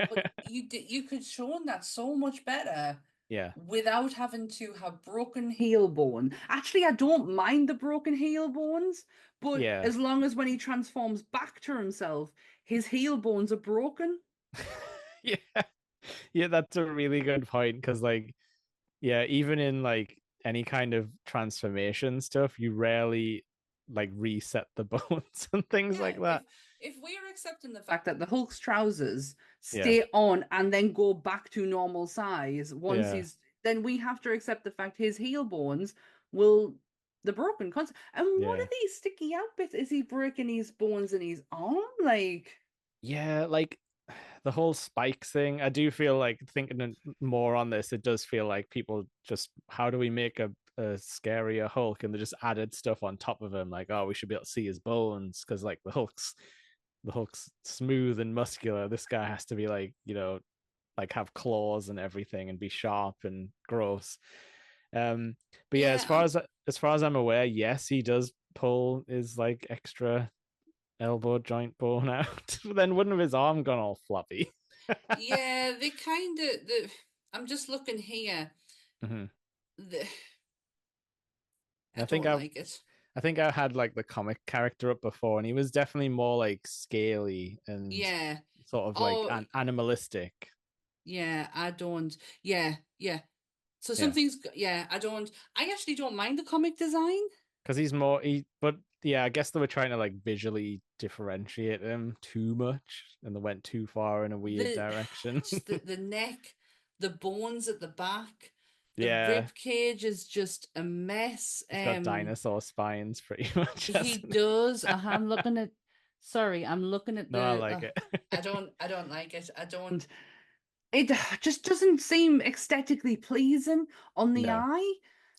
But you could show that so much better Yeah, without having to have broken Heel bone. Actually, I don't mind the broken heel bones, but yeah. as long as when he transforms back to himself, his heel bones are broken. Yeah, yeah, that's a really good point because like yeah, even in like any kind of transformation stuff, you rarely like reset the bones and things Yeah, like that. if we are accepting the Fact fact that the Hulk's trousers Yeah, stay on and then go back to normal size once yeah, he's then we have to accept the fact his heel bones will the broken concept. And what yeah, are these sticky out bits? Is he breaking his bones in his arm? Like yeah, like the whole spikes thing. I do feel like thinking more on this, it does feel like people just how do we make a scarier Hulk, and they just added stuff on top of him, like, oh, we should be able to see his bones because like the Hulk's smooth and muscular. This guy has to be like, like have claws and everything and be sharp and gross. But yeah, yeah, as far as I'm aware, yes, he does pull his like extra elbow joint bone out. But then wouldn't have his arm gone all floppy? yeah, they kind of I'm just looking here. Mhm. The, And I I think don't I like it. I think I had like the comic character up before, and he was definitely more like scaly and Yeah. sort of like Oh, animalistic. yeah, I don't. Yeah, yeah. So Yeah, yeah, I actually don't mind the comic design. because he's more but yeah, I guess they were trying to like visually differentiate him too much, and they went too far in a weird The direction. just the neck, the bones at the back, the Yeah, rib cage is just a mess. he's got dinosaur spines pretty much, he hasn't he? does. I'm looking at sorry, I'm looking at No, I the like it. I don't like it. I don't. it just doesn't seem aesthetically pleasing on the No. eye.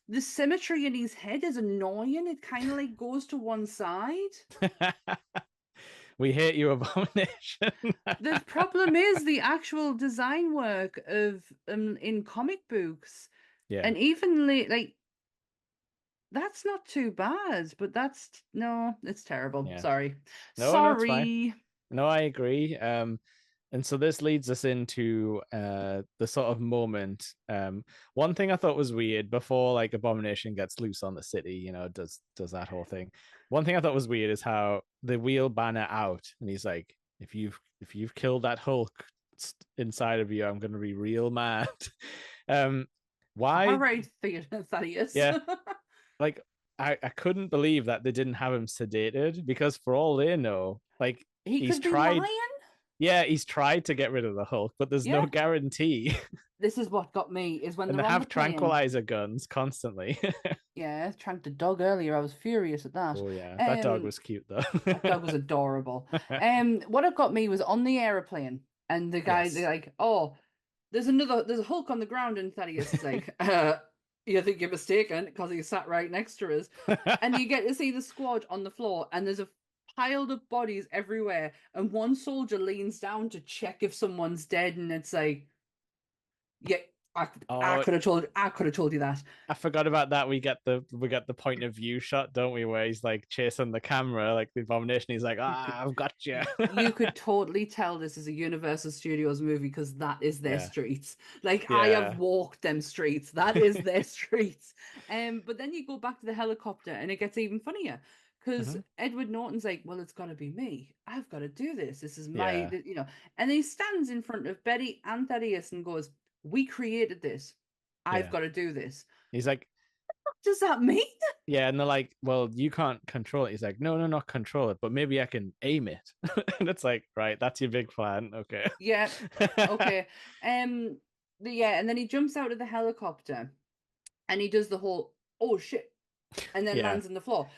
The symmetry in his head is annoying. It kind of like goes to one side. We hate you, Abomination. The problem is the actual design work of in comic books, Yeah, and even like that's not too bad, but that's no, it's terrible. yeah. Sorry, No, it's fine. sorry. No, I agree. And so this leads us into the sort of moment. One thing I thought was weird before like Abomination gets loose on the city, does that whole thing. One thing I thought was weird is how they wheel Banner out, and he's like, "If you've killed that Hulk inside of you, I'm gonna be real mad." Um, All why? right, Thaddeus. Yeah, like I couldn't believe that they didn't have him sedated because for all they know, like He he's could be tried lying. Yeah, he's tried to get rid of the Hulk, but there's no Yeah. guarantee. This is what got me is when And they they're on the have plane. tranquilizer guns constantly. Yeah, tranked a dog earlier. I was furious at that. Oh yeah, that dog was cute though. That dog was adorable. What it got me was on the aeroplane, and the guy, Yes. they're like, "Oh, there's a Hulk on the ground," and Thaddeus is like, "You think you're mistaken?" Because he sat right next to us, and you get to see the squad on the floor, and there's a piled up bodies everywhere, and one soldier leans down to check if someone's dead, and it's like, yeah. I Oh, could have told you that. I forgot about that. We get the point of view shot, don't we? Where he's like chasing the camera, like the Abomination. He's like, I've got you. You could totally tell this is a Universal Studios movie because that is their Yeah. streets. Like I Yeah. have walked them streets. That is their streets. But then you go back to the helicopter and it gets even funnier because Mhm. Edward Norton's like, well, it's got to be me. I've got to do this. This is my, Yeah. you know. And he stands in front of Betty and Thaddeus and goes, "We created this. I've Yeah. got to do this." He's like, What does that mean? yeah, and they're like, well, you can't control it. He's like, no, not control it, but maybe I can aim it. And it's like, right, that's your big plan. Okay. Yeah. Okay. Yeah, and then he jumps out of the helicopter and he does the whole "oh shit" and then Yeah. lands on the floor.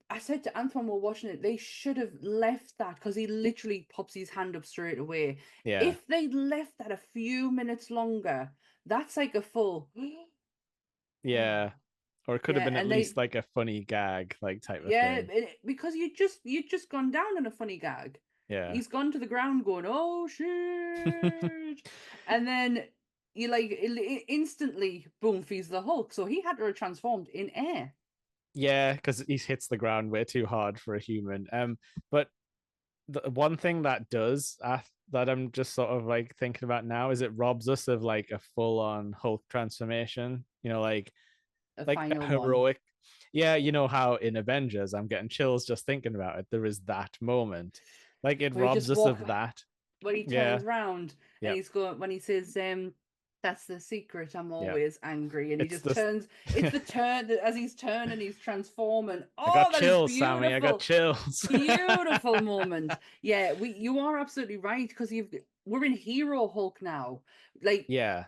I said to Antoine while watching it, they should have left that because he literally pops his hand up straight away. Yeah. If they'd left that a few minutes longer, that's like a full Yeah. Or it could have Yeah, been at and least they like a funny gag, like type of yeah, thing. because you'd just gone down in a funny gag. Yeah. He's gone to the ground going, "oh shit," and then you like instantly boom, feeds the Hulk. So he had to have transformed in air. Yeah, because he hits the ground way too hard for a human. But the one thing that does that I'm just sort of like thinking about now is it robs us of like a full on Hulk transformation. You know, like A like final one. heroic. Yeah, you know how in Avengers I'm getting chills just thinking about it. There is that moment. Like it Where he robs just us of that. when he Yeah. turns round and Yep. he's going when he says, "That's the secret. I'm Yep. always angry," and he It's just the turns. It's the turn as he's turning, he's transforming. I got Oh, that is chills, beautiful. Sammy. I got chills. Beautiful moment. Yeah, you are absolutely right because we're in Hero Hulk now. Like Yeah.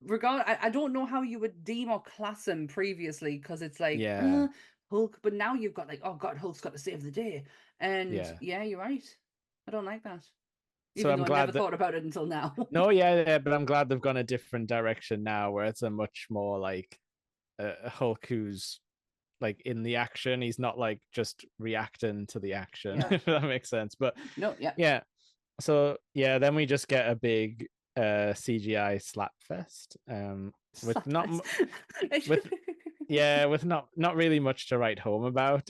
I don't know how you would deem or class him previously because it's like Yeah. Hulk, but now you've got like, oh God, Hulk's got to save the day. And Yeah. yeah, you're right. I don't like that. So Even I'm though I glad never that thought about it until now. no, yeah, but I'm glad they've gone a different direction now, where it's a much more like a Hulk who's like in the action. He's not like just reacting to the action, Yeah. if that makes sense. But No, yeah. yeah, so yeah, then we just get a big CGI slap fest, with not with yeah, with not really much to write home about.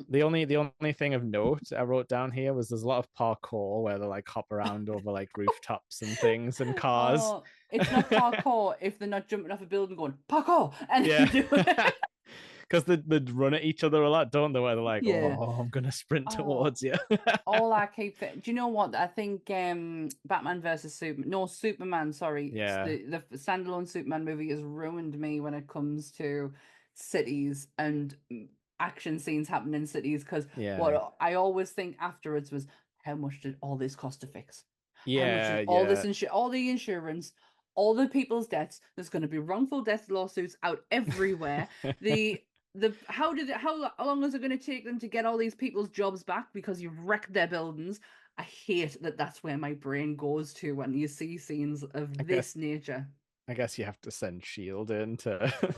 The only thing of note I wrote down here was there's a lot of parkour where they like hop around over like rooftops and things and cars. Oh, it's not parkour if they're not jumping off a building going parkour and Yeah. do it. Because they run at each other a lot, don't they? Where they're like, Yeah. "Oh, I'm gonna sprint towards you." All I keep do you know what? I think Batman versus Superman, sorry. Yeah. The standalone Superman movie has ruined me when it comes to cities and action scenes happening in cities because Yeah. what I always think afterwards was how much did all this cost to fix? How much Yeah, did all this yeah. all the insurance, all the people's deaths, there's going to be wrongful death lawsuits out everywhere. How long is it going to take them to get all these people's jobs back because you've wrecked their buildings? I hate that that's where my brain goes to when you see scenes of this nature. I guess you have to send Shield in to mop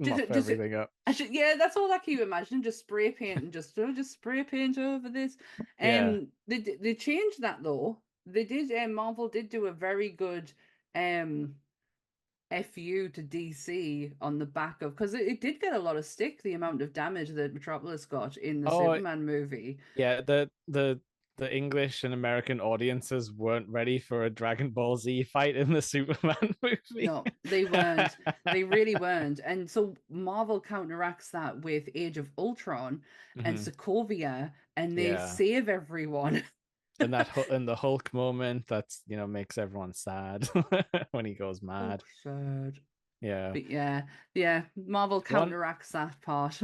Does it- everything up. Yeah, that's all I keep imagining. Just spray paint and just spray paint over this. Yeah. They changed that though. They did. Marvel did do a very good FU to DC on the back of because it did get a lot of stick. The amount of damage that Metropolis got in the Superman movie. Yeah, the English and American audiences weren't ready for a Dragon Ball Z fight in the Superman movie. No, they weren't. They really weren't. And so Marvel counteracts that with Age of Ultron and Sokovia, and they save everyone. And the Hulk moment, that's makes everyone sad when he goes mad. Sad. Yeah. But yeah, Marvel counteracts that part.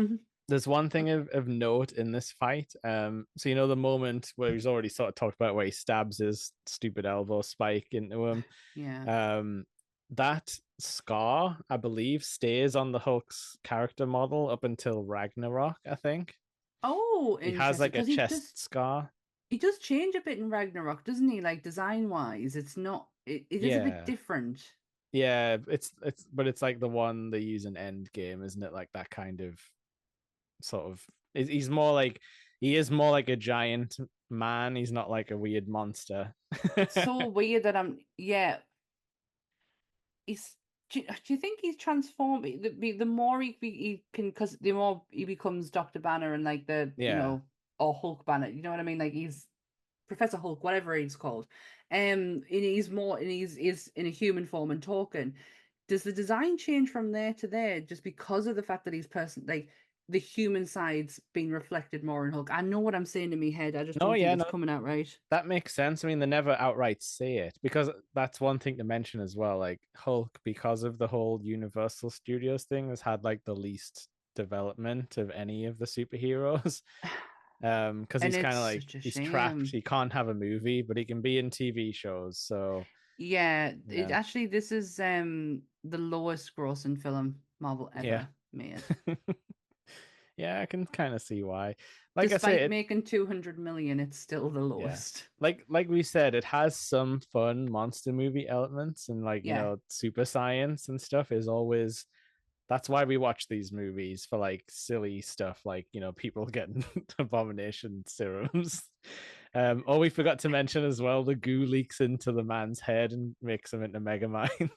There's one thing of note in this fight. So you know the moment where he's already sort of talked about where he stabs his stupid elbow spike into him. Yeah. That scar, I believe, stays on the Hulk's character model up until Ragnarok, I think. Oh, He has interesting. like a Because chest scar. he does change a bit in Ragnarok, doesn't he? Like design wise, it's not. It is a bit Yeah. different. Yeah, but it's like the one they use in Endgame, isn't it? Like that kind of sort of he's more like he is more like a giant man. He's not like a weird monster. It's so weird that yeah. He's. Do you think he's transformed? The more he can, because the more he becomes Dr. Banner and like Yeah. or Hulk Banner. You know what I mean? Like he's Professor Hulk, whatever he's called. And he's more, and he's in a human form and talking. Does the design change from there to there just because of the fact that he's like the human side's being reflected more in Hulk? I know what I'm saying in my head. I just No, don't think yeah, it's no, coming out right. that makes sense. I mean, they never outright say it because that's one thing to mention as well. Like Hulk, because of the whole Universal Studios thing, has had like the least development of any of the superheroes. Because And he's kind it's of like such a he's trapped. shame. He can't have a movie, but he can be in TV shows. So Yeah, it yeah, actually this is the lowest grossing film Marvel yeah, ever made. yeah. I can kind of see why. Like I say, Despite making 200 million, it's still the yeah, lowest. like we said, it has some fun monster movie elements and like Yeah. super science and stuff is always that's why we watch these movies for like silly stuff like people getting abomination serums. Oh, we forgot to mention as well the goo leaks into the man's head and makes him into Megamind.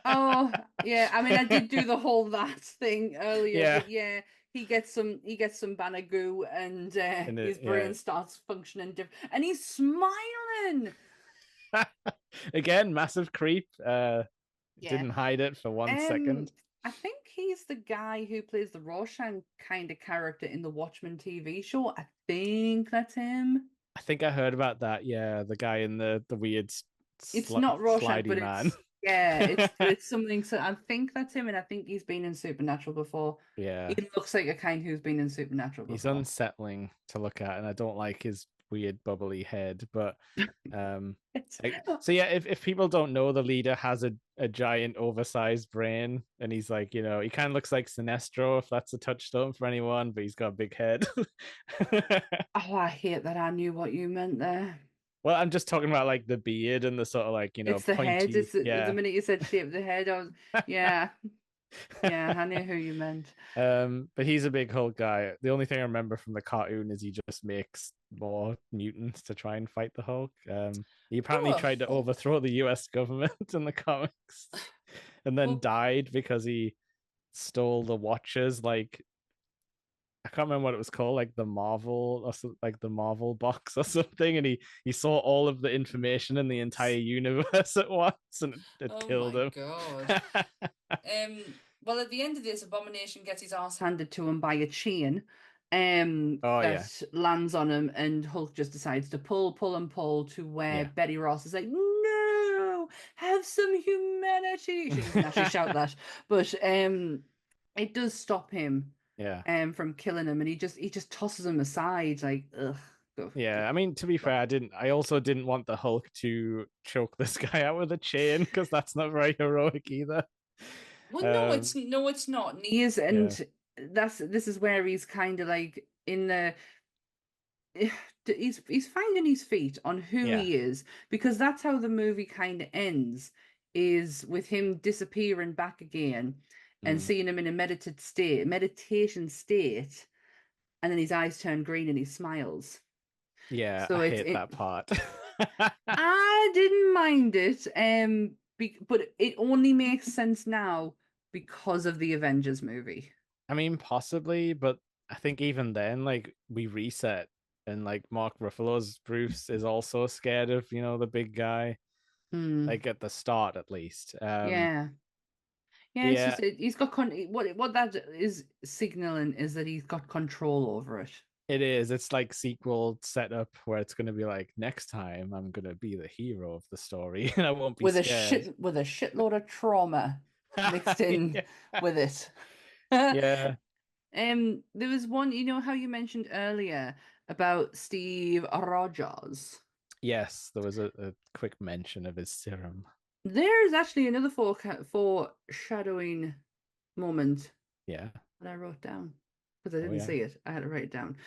Oh, yeah. I mean, I did do the whole that thing earlier, Yeah, but yeah, he gets some banner goo and and his yeah. brain starts functioning different, and he's smiling. Again, massive creep. Yeah. Didn't hide it for 1 second. I think he's the guy who plays the Rorschach kind of character in the Watchmen TV show. I think that's him. I think I heard about that. Yeah, the guy in the weird It's not Rorschach, slidey but man. it's something. So I think that's him, and I think he's been in Supernatural before. Yeah, He looks like a kind who's been in Supernatural he's before. unsettling to look at, and I don't like his weird bubbly head. But um, so yeah, if people don't know, the leader has a giant oversized brain, and he's like he kind of looks like Sinestro, if that's a touchstone for anyone, but he's got a big head. Oh, I hate that I knew what you meant there. Well, I'm just talking about like the beard and the sort of like It's the head. pointy. It's the Yeah. minute you said shape of the head, I was yeah, yeah, I knew who you meant. But he's a big Hulk guy. The only thing I remember from the cartoon is he just makes more mutants to try and fight the Hulk. He apparently Oh, tried to overthrow the US government in the comics and then well, died because he stole the Watchers, like I can't remember what it was called, like the Marvel or like the Marvel box or something, and he saw all of the information in the entire universe at once, and it oh killed my him. God. Well, at the end of this, Abomination gets his ass Handed to him by a chain, Oh yeah, that lands on him, and Hulk just decides to pull to where yeah, Betty Ross is like, "No, have some humanity." She doesn't actually shout that, but it does stop him yeah. from killing him, and he just tosses him aside like, ugh. Yeah, I mean, to be fair, I also didn't want the Hulk to choke this guy out with a chain because that's not very heroic either. Well, no, it's not. And He is, Yeah. and this is where he's kind of like in the he's finding his feet on who Yeah. he is, because that's how the movie kind of ends, is with him disappearing back again and seeing him in a meditation state, and then his eyes turn green and he smiles. Yeah, So I it's hate that part. I didn't mind it, but it only makes sense now because of the Avengers movie. I mean, possibly, but I think even then, like, we reset, and like Mark Ruffalo's Bruce is also scared of, the big guy, like at the start at least. Yeah. Yeah, it's Yeah, just he's got what that is signaling is that he's got control over it. it is. It's like sequel setup where it's going to be like, next time I'm going to be the hero of the story and I won't be With scared. with a shitload of trauma mixed in Yeah. with it. Yeah. There was one, you know how you mentioned earlier about Steve Rogers. Yes, there was a quick mention of his serum. There's actually another foreshadowing moment Yeah. that I wrote down because I Oh, didn't yeah. see it. I had to write it down.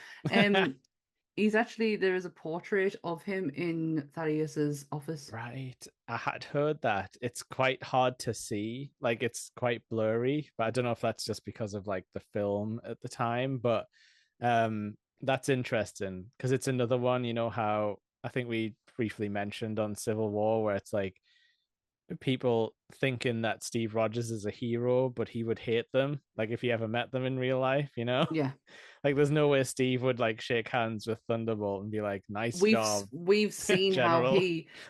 There is a portrait of him in Thaddeus's office. Right. I had heard that. It's quite hard to see. Like it's quite blurry, but I don't know if that's just because of like the film at the time, but that's interesting because it's another one, you know how I think we briefly mentioned on Civil War where it's like people thinking that Steve Rogers is a hero, but he would hate them, like if he ever met them in real life, you know? Yeah. Like there's no way Steve would like shake hands with Thunderbolt and be like, nice job, We've seen General.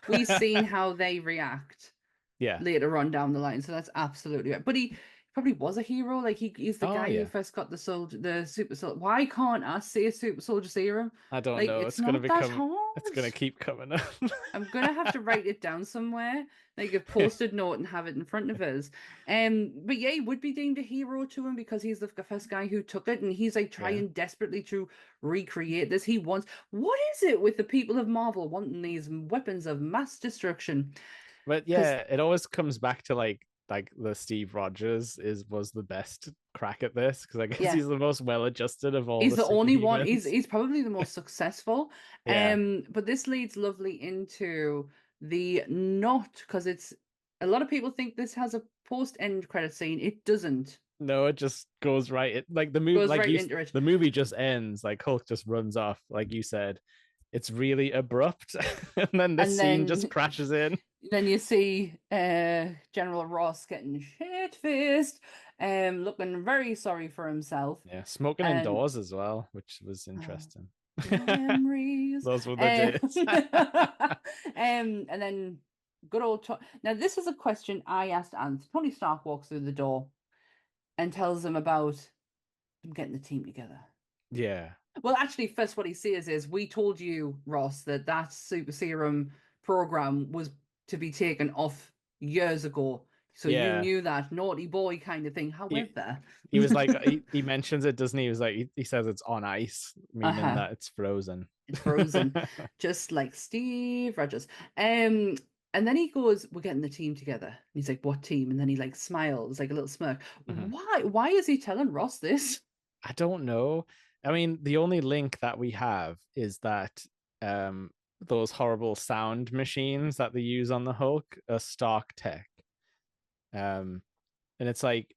we've seen how they react Yeah. later on down the line. So that's absolutely right. But he probably was a hero. Like he's the Oh, guy who yeah. first got the super soldier. Why can't I say super soldier serum? I don't Like know. it's not that hard. It's gonna keep coming up. I'm gonna have to write it down somewhere, like a post-it note, and have it in front of us. But yeah, he would be deemed a hero to him because he's the first guy who took it, and he's like trying desperately to recreate this. He wants. What is it with the people of Marvel wanting these weapons of mass destruction? But yeah, it always comes back to like the Steve Rogers was the best crack at this because I guess he's the most well adjusted of all He's the the only one. superhumans. He's probably the most successful. Yeah. But this leads lovely into the not because it's a lot of people think this has a post-end credit scene. It doesn't. No, it just goes right. It like the movie, Goes right into it. the movie just ends. Like Hulk just runs off, like you said. It's really abrupt, and then the scene just crashes in. Then you see General Ross getting shit-faced, looking very sorry for himself. Yeah, smoking indoors as well, which was interesting. Memories. Those were the days. And then good old now this is a question I asked Ant. Tony Stark walks through the door and tells them about them getting the team together. Yeah. Well, actually, first what he says is, "We told you, Ross, that super serum program was to be taken off years ago. So you knew that naughty boy kind of thing." However, he was like, he mentions it, doesn't he? He was like, he says it's on ice, meaning that it's frozen. It's frozen, just like Steve Rogers. And then he goes, "We're getting the team together." And he's like, "What team?" And then he like smiles, like a little smirk. Why is he telling Ross this? I don't know. I mean, the only link that we have is that those horrible sound machines that they use on the Hulk are Stark tech. And it's like,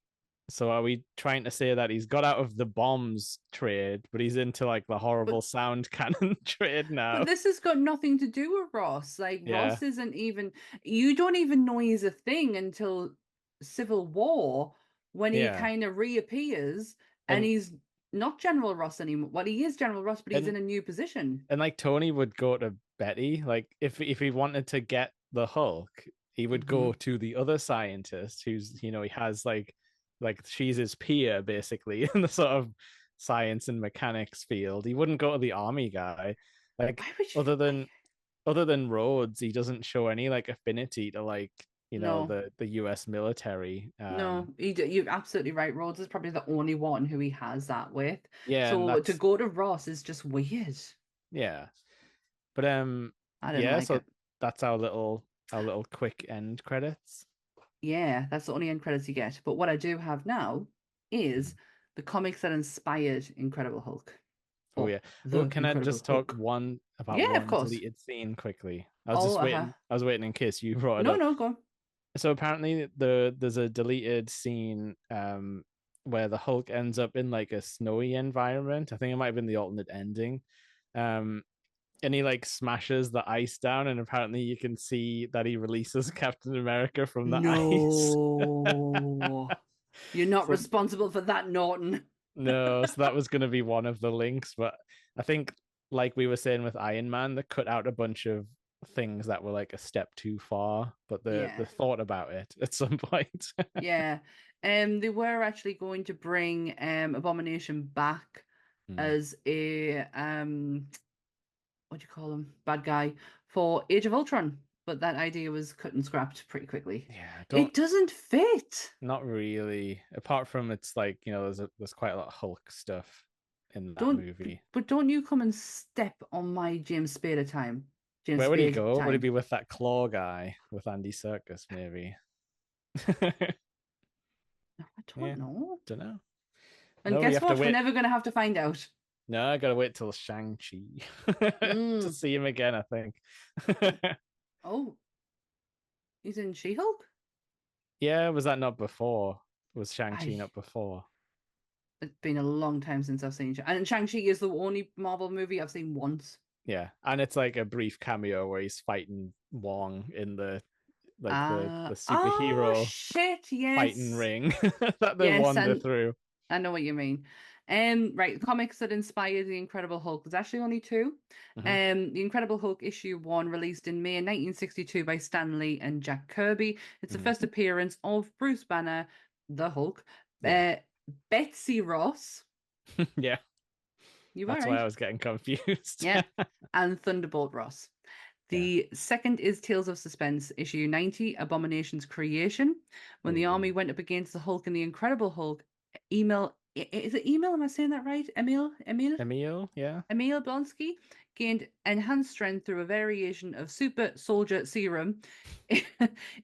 so are we trying to say that he's got out of the bombs trade, but he's into like the horrible sound cannon trade now? But this has got nothing to do with Ross. Like Ross isn't even, you don't even know he's a thing until Civil War when he kind of reappears and he's not General Ross anymore. Well, he is General Ross, but he's in a new position. And like Tony would go to Betty, like if he wanted to get the Hulk, he would go to the other scientist who's, you know, he has like she's his peer basically in the sort of science and mechanics field. He wouldn't go to the army guy. Like other than Rhodes, he doesn't show any like affinity to like, you know, the US military. No, you're absolutely right. Rhodes is probably the only one who he has that with. Yeah. So to go to Ross is just weird. Yeah. But I didn't like it. That's our little quick end credits. Yeah, that's the only end credits you get. But what I do have now is the comics that inspired Incredible Hulk. Oh yeah. Well, can I just talk one deleted scene quickly? I was waiting in case you brought it up. No, go on. So apparently there's a deleted scene where the Hulk ends up in like a snowy environment. I think it might have been the alternate ending. And he like smashes the ice down, and apparently you can see that he releases Captain America from the ice. You're not responsible for that, Norton. No, so that was going to be one of the links, but I think, like we were saying with Iron Man, they cut out a bunch of things that were like a step too far, but they thought about it at some point. Yeah. They were actually going to bring Abomination back as a what do you call him? Bad guy for Age of Ultron. but that idea was cut and scrapped pretty quickly. Yeah, It doesn't fit. not really. Apart from it's like, there's quite a lot of Hulk stuff in that movie. But don't you come and step on my James Spader time. James Where would he Spade go? Would he time. be with that claw guy with Andy Serkis, maybe? I don't know. Don't know. And No, guess what? We're never going to have to find out. No, I gotta wait till Shang-Chi to see him again, I think. Oh, he's in She-Hulk? Yeah, was that not before? Was Shang-Chi not before? It's been a long time since I've seen and Shang-Chi is the only Marvel movie I've seen once. Yeah, and it's like a brief cameo where he's fighting Wong in the superhero fighting ring that they wander through. I know what you mean. Right, comics that inspired the Incredible Hulk. There's actually only two. The Incredible Hulk issue 1, released in May 1962 by Stan Lee and Jack Kirby. It's the first appearance of Bruce Banner, the Hulk, Betsy Ross. Yeah, that's why I was getting confused. Yeah, and Thunderbolt Ross. The second is Tales of Suspense, issue 90, Abomination's Creation. When the army went up against the Hulk and the Incredible Hulk, is it Emil? Am I saying that right? Emil, yeah. Emil Blonsky gained enhanced strength through a variation of super soldier serum.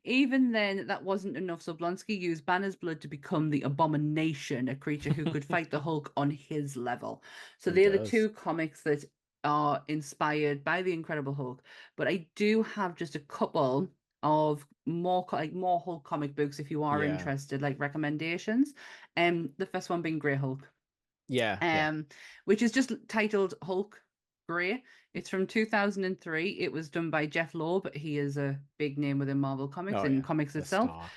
Even then, that wasn't enough, so Blonsky used Banner's blood to become the Abomination, a creature who could fight the Hulk on his level. So they're the two comics that are inspired by the Incredible Hulk. But I do have just a couple of more Hulk comic books if you are interested, like recommendations. The first one being Grey Hulk. Which is just titled Hulk Grey. It's from 2003. It was done by Jeff Loeb. He is a big name within Marvel Comics and comics itself.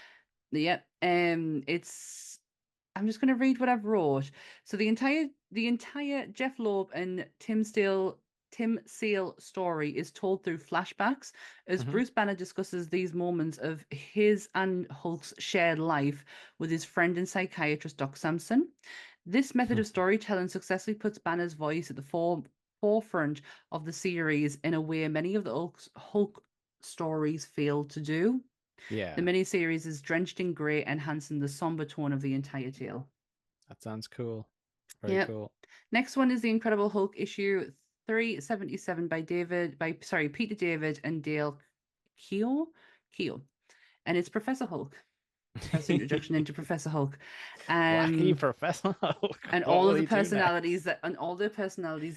It's I'm just going to read what I've wrote. So the entire Jeff Loeb and Tim Sale story is told through flashbacks as Bruce Banner discusses these moments of his and Hulk's shared life with his friend and psychiatrist Doc Samson. This method of storytelling successfully puts Banner's voice at the forefront of the series in a way many of the Hulk stories fail to do. The miniseries is drenched in grey, enhancing the somber tone of the entire tale. That sounds cool. Very cool. Next one is the Incredible Hulk issue 377 by Peter David and Dale Keough. And it's Professor Hulk. First introduction into Professor Hulk. Wacky Professor Hulk. And all of the personalities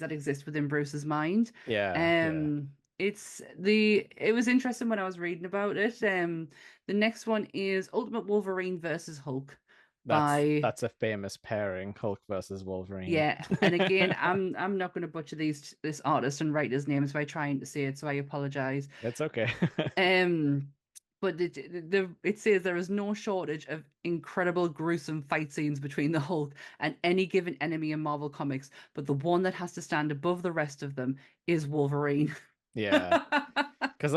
that exist within Bruce's mind. It was interesting when I was reading about it. The next one is Ultimate Wolverine versus Hulk. That's a famous pairing, Hulk versus Wolverine. Yeah, and again, I'm not going to butcher this artist and writer's names by trying to say it, so I apologize. That's okay. But it says there is no shortage of incredible, gruesome fight scenes between the Hulk and any given enemy in Marvel Comics, but the one that has to stand above the rest of them is Wolverine. Yeah, because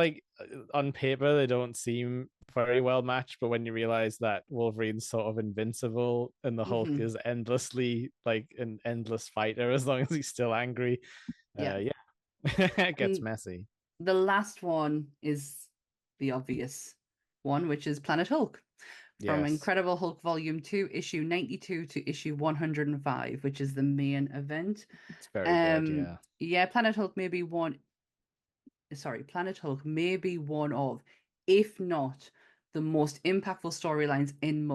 on paper they don't seem very well matched, but when you realize that Wolverine's sort of invincible and the Hulk is endlessly an endless fighter as long as he's still angry, it gets messy. The last one is the obvious one, which is Planet Hulk. From Incredible Hulk Volume 2, issue 92 to issue 105, which is the main event. It's very good, yeah. Planet Hulk may be one of, if not the most impactful storylines in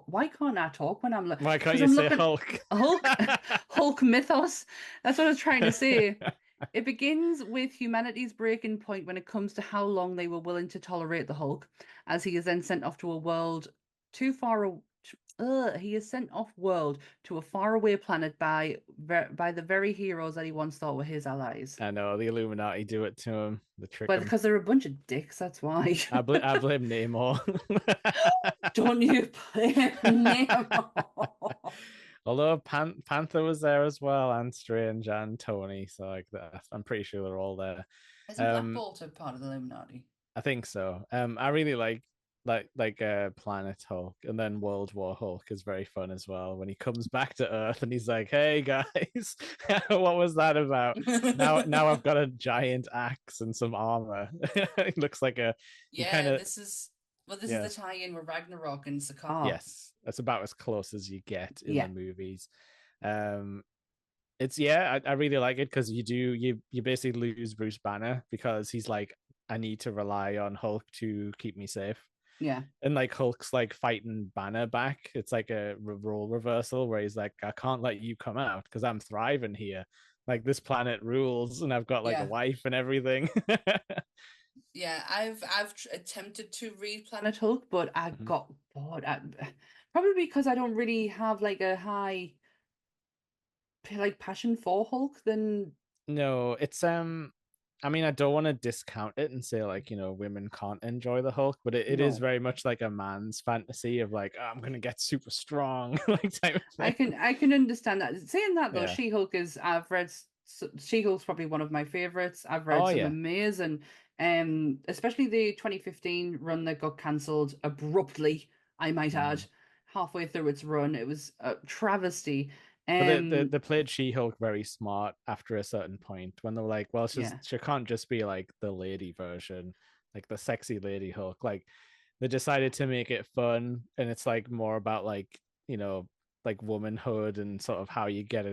why can't I talk when I'm like, why can't you say Hulk? Hulk mythos. That's what I was trying to say. It begins with humanity's breaking point when it comes to how long they were willing to tolerate the Hulk, as he is then sent off to a world too far. He is sent off world to a faraway planet by the very heroes that he once thought were his allies. I know, the Illuminati do it to him. But because they're a bunch of dicks, that's why. I blame Namor. Don't you blame Namor? Although Panther was there as well, and Strange and Tony, so I'm pretty sure they're all there. Isn't Black Bolt a part of the Illuminati? I think so. I really like Planet Hulk, and then World War Hulk is very fun as well when he comes back to Earth and he's like, "Hey guys, what was that about? Now I've got a giant axe and some armor." It looks like a he kind Yeah, of this is this yeah is the tie-in with Ragnarok and Sakaar. yes, that's about as close as you get in Yeah. the movies. It's I really like it because you basically lose Bruce Banner because he's like, I need to rely on Hulk to keep me safe. Yeah. And like Hulk's like fighting Banner back. It's like a role reversal where he's like, I can't let you come out because I'm thriving here. Like this planet rules, and I've got like Yeah. a wife and everything. Yeah, I've attempted to read Planet Hulk, but I Mhm. got bored. Probably because I don't really have like a high like passion for Hulk. Then No, it's I mean, I don't want to discount it and say like, women can't enjoy the Hulk, but it is No. very much like a man's fantasy of like, oh, I'm gonna get super strong, like type of thing. I can understand that. Saying that though, Yeah. She-Hulk is I've read She-Hulk's probably one of my favorites. I've read Oh some yeah. amazing, especially the 2015 run that got cancelled abruptly. I might add, halfway through its run, it was a travesty. But they played She-Hulk very smart after a certain point when they were like, well, Yeah. she can't just be like the lady version, like the sexy lady Hulk. Like they decided to make it fun, and it's like more about like, like womanhood and sort of how you get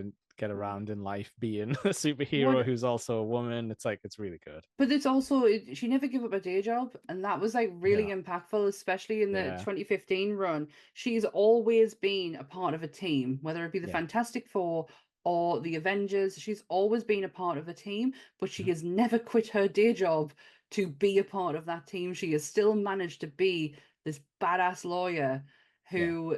around in life being a superhero What who's also a woman. It's like it's really good. But it's also she never gave up a day job, and that was like really Yeah. impactful, especially in the Yeah. 2015 run. She's always been a part of a team, whether it be the Yeah. Fantastic Four or the Avengers. She's always been a part of a team, but she Mhm. has never quit her day job to be a part of that team. She has still managed to be this badass lawyer who,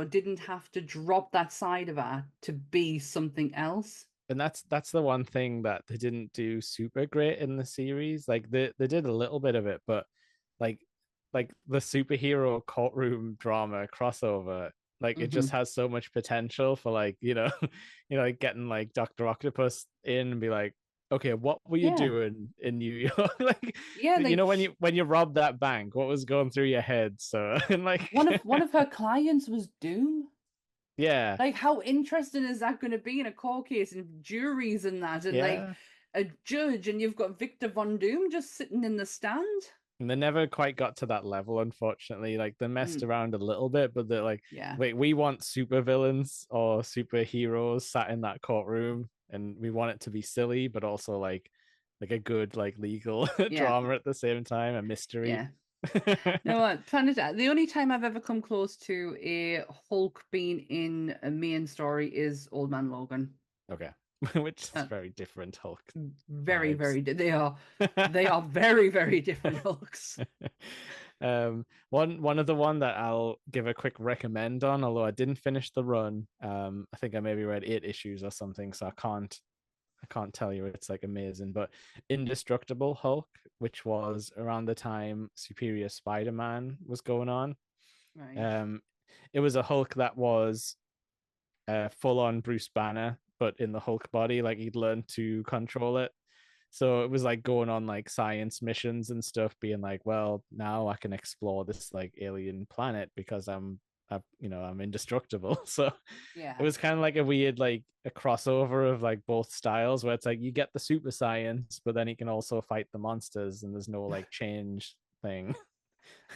didn't have to drop that side of her to be something else. And that's the one thing that they didn't do super great in the series. Like they did a little bit of it, but like the superhero courtroom drama crossover, like it just Mhm. has so much potential for like, like getting like Dr. Octopus in and be like, okay, what were you Yeah. doing in New York? Like, Yeah, like when you robbed that bank, what was going through your head? So and like one of her clients was Doom. yeah, Like, how interesting is that going to be in a court case and juries and that, and like yeah. a judge, and you've got Victor Von Doom just sitting in the stand? And they never quite got to that level, unfortunately. Like they messed Mm, around a little bit, but they're like, yeah. wait, we want supervillains or superheroes sat in that courtroom, and we want it to be silly, but also like a good like legal Yeah. drama at the same time, a mystery. Yeah. No, the only time I've ever come close to a Hulk being in a main story is Old Man Logan. Okay, which is Uh, very different Hulk Very, vibes. they are very, very different Hulks. One other one that I'll give a quick recommend on, although I didn't finish the run. I think I maybe read 8 issues or something, so I can't tell you it's like amazing, but Indestructible Hulk, which was around the time Superior Spider-Man was going on. Right. It was a Hulk that was full on Bruce Banner, but in the Hulk body, like he'd learned to control it. So it was like going on like science missions and stuff, being like, well, now I can explore this like alien planet because I'm indestructible. So it Yeah. was kind of like a weird like a crossover of like both styles where it's like you get the super science, but then he can also fight the monsters and there's no like change thing.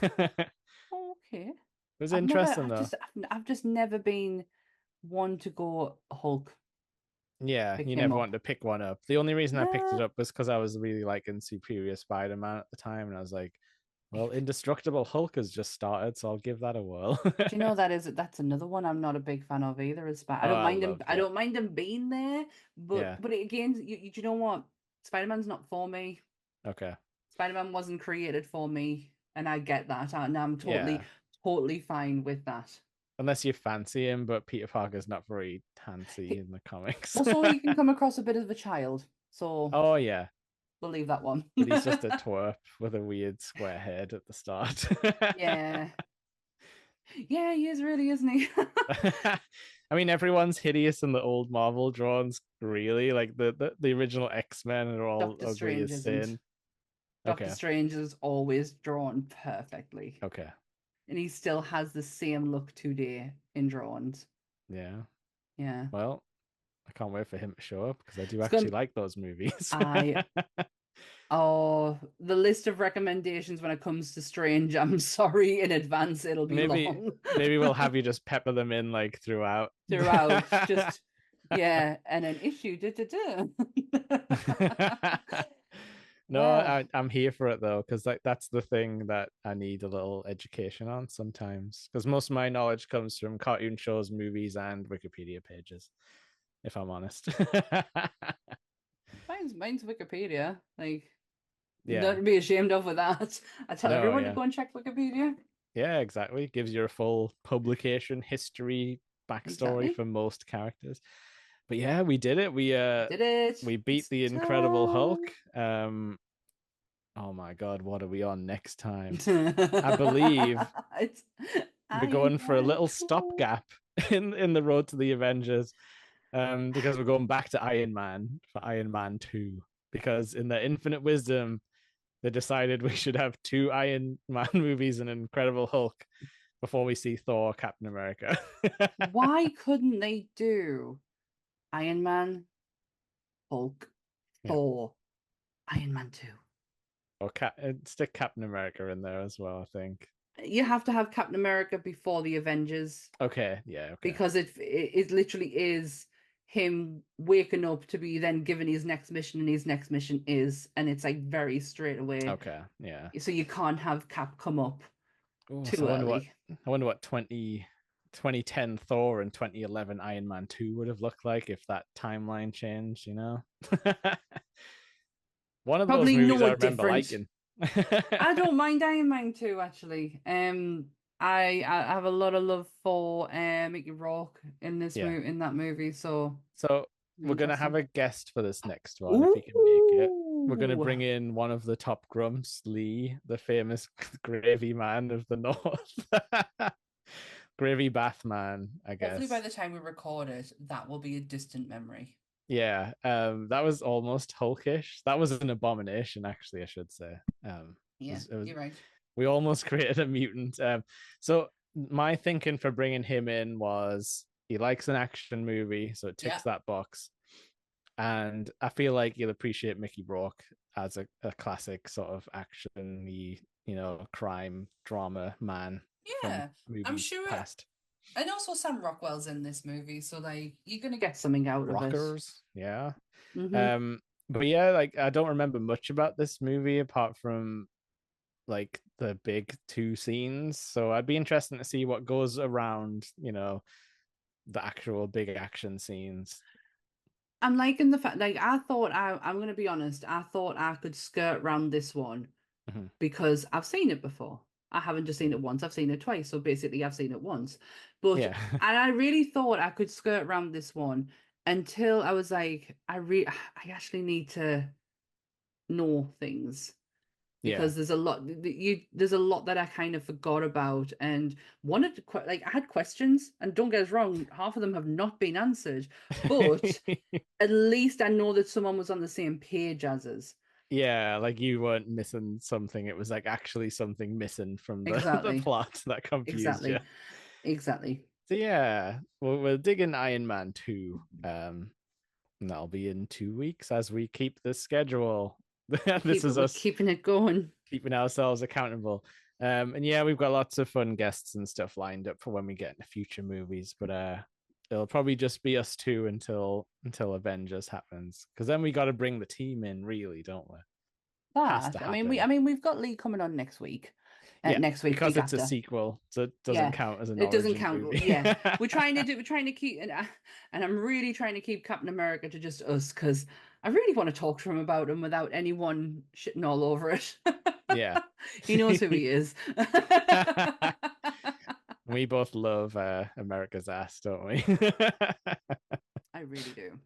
It Okay. was interesting I've though. I've just never been one to go Hulk. Yeah, Pick you him never up. wanted to pick one up. The only reason I picked it Nah. up was because I was really liking Superior Spider-Man at the time, and I was like, well, Indestructible Hulk has just started, so I'll give that a whirl. Do you know that's another one I'm not a big fan of either. Is I Oh, don't I mind him. loved I it. don't mind him being there, Yeah. but again, do you know what? Spider-Man's not for me. Okay. Spider-Man wasn't created for me, and I get that, and I'm Yeah. totally fine with that. Unless you fancy him, but Peter Parker's not very fancy in the comics. Also, he can come across a bit of a child, so Oh yeah, we'll leave that one. but he's just a twerp with a weird square head at the start. Yeah, yeah, he is really, isn't he? I mean, everyone's hideous in the old Marvel drawings, really. Like the original X-Men are all Doctor ugly Strange as isn't. sin. Doctor Okay. Strange is always drawn perfectly. Okay. And he still has the same look today in drawings. Yeah. Yeah. Well, I can't wait for him to show up because I do It's actually gonna- like those movies. Oh, the list of recommendations when it comes to Strange, I'm sorry in advance, it'll be long. Maybe we'll have you just pepper them in like throughout. Throughout, just yeah, and an issue. No, Well, I'm here for it though, because like that's the thing that I need a little education on sometimes. Because most of my knowledge comes from cartoon shows, movies, and Wikipedia pages, if I'm honest. mine's Wikipedia. Like, Yeah. not to be ashamed of with that. I tell No, everyone yeah. to go and check Wikipedia. Yeah, exactly. Gives you a full publication history backstory Exactly. for most characters. But yeah, we did it. Did it. We beat It's the Incredible Hulk. done. Oh my god, what are we on next time? I believe It's we're going for a Iron little Man 2. stopgap in the road to the Avengers. Because we're going back to Iron Man for Iron Man 2. Because in their infinite wisdom, they decided we should have 2 Iron Man movies and Incredible Hulk before we see Thor, Captain America. Why couldn't they do Iron Man, Hulk, Yeah. Thor, Iron Man 2? Or stick Captain America in there as well, I think. You have to have Captain America before the Avengers. Okay, yeah, okay. Because it literally is him waking up to be then given his next mission, and his next mission is, and it's like very straight away. Okay, yeah. So you can't have Cap come up too So early. I wonder what 2010 Thor and 2011 Iron Man 2 would have looked like if that timeline changed, you know? One of Probably those movies no I remember different. liking. I don't mind Iron Man 2 actually. I have a lot of love for Mickey Rourke in this Yeah. in that movie. So we're gonna have interesting. a guest for this next one if he can make it. We're gonna Ooh. bring in one of the top grumps, Lee, the famous gravy man of the north. Gravy bath man, I guess. Hopefully by the time we record it, that will be a distant memory. Yeah, that was almost Hulkish. That was an abomination, actually, I should say. Yeah, you're right. We almost created a mutant. So my thinking for bringing him in was he likes an action movie, so it ticks that box. And I feel like you'll appreciate Mickey Rourke as a classic sort of action-y, crime drama man. Yeah, I'm sure. Past. And also Sam Rockwell's in this movie, so like you're gonna Get something out Rockers, of it. Yeah. Mm-hmm. But yeah, like I don't remember much about this movie apart from like the big 2 scenes. So I'd be interested to see what goes around, the actual big action scenes. I'm liking the fact, like, I'm going to be honest, I thought I could skirt around this one because I've seen it before. I haven't just seen it once, I've seen it twice. So basically, I've seen it once. But, and I really thought I could skirt around this one until I was like, I actually need to know things. Because there's a lot that I kind of forgot about and wanted to I had questions, and don't get us wrong, half of them have not been answered, but at least I know that someone was on the same page as us. Yeah, like you weren't missing something. It was like actually something missing from the, Exactly. the plot that confused you. Exactly. So yeah, we'll dig in Iron Man 2. And that'll be in 2 weeks as we keep the schedule. This is us keeping it going, keeping ourselves accountable. And yeah, we've got lots of fun guests and stuff lined up for when we get into future movies, but it'll probably just be us 2 until Avengers happens, because then we got to bring the team in, really, don't we? We've got Lee coming on next week. Next week because it's a sequel, so it doesn't count as an. It doesn't count. Movie. Yeah, we're trying to keep, and I'm really trying to keep Captain America to just us, because I really want to talk to him about him without anyone shitting all over it. Yeah, he knows who he is. We both love America's ass, don't we? I really do,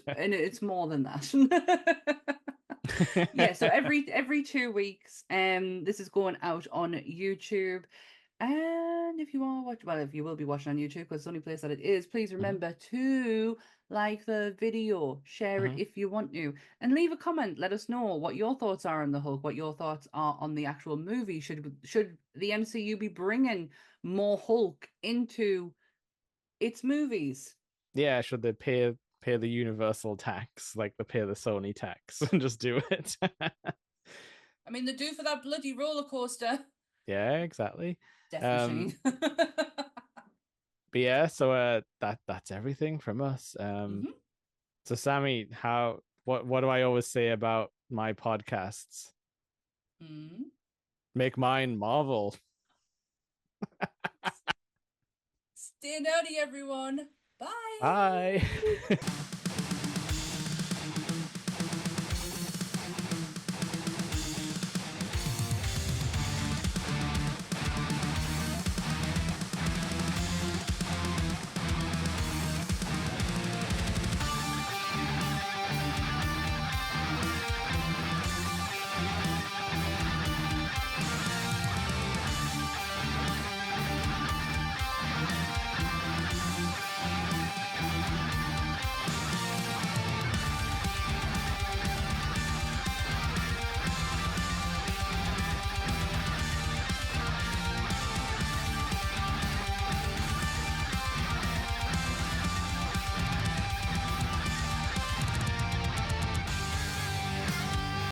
and it's more than that. Yeah, so every 2 weeks, this is going out on YouTube, and And if you are watching, well, if you will be watching on YouTube, because it's the only place that it is, please remember to like the video, share it if you want to, and leave a comment. Let us know what your thoughts are on the Hulk, what your thoughts are on the actual movie. Should the MCU be bringing more Hulk into its movies? Yeah, should they pay the universal tax like they pay the Sony tax and just do it? I mean, they do for that bloody roller coaster. Yeah, exactly. Death machine. But yeah, so that's everything from us. So Sammy, what do I always say about my podcasts? Make mine Marvel. Stand outy, everyone. Bye. Bye.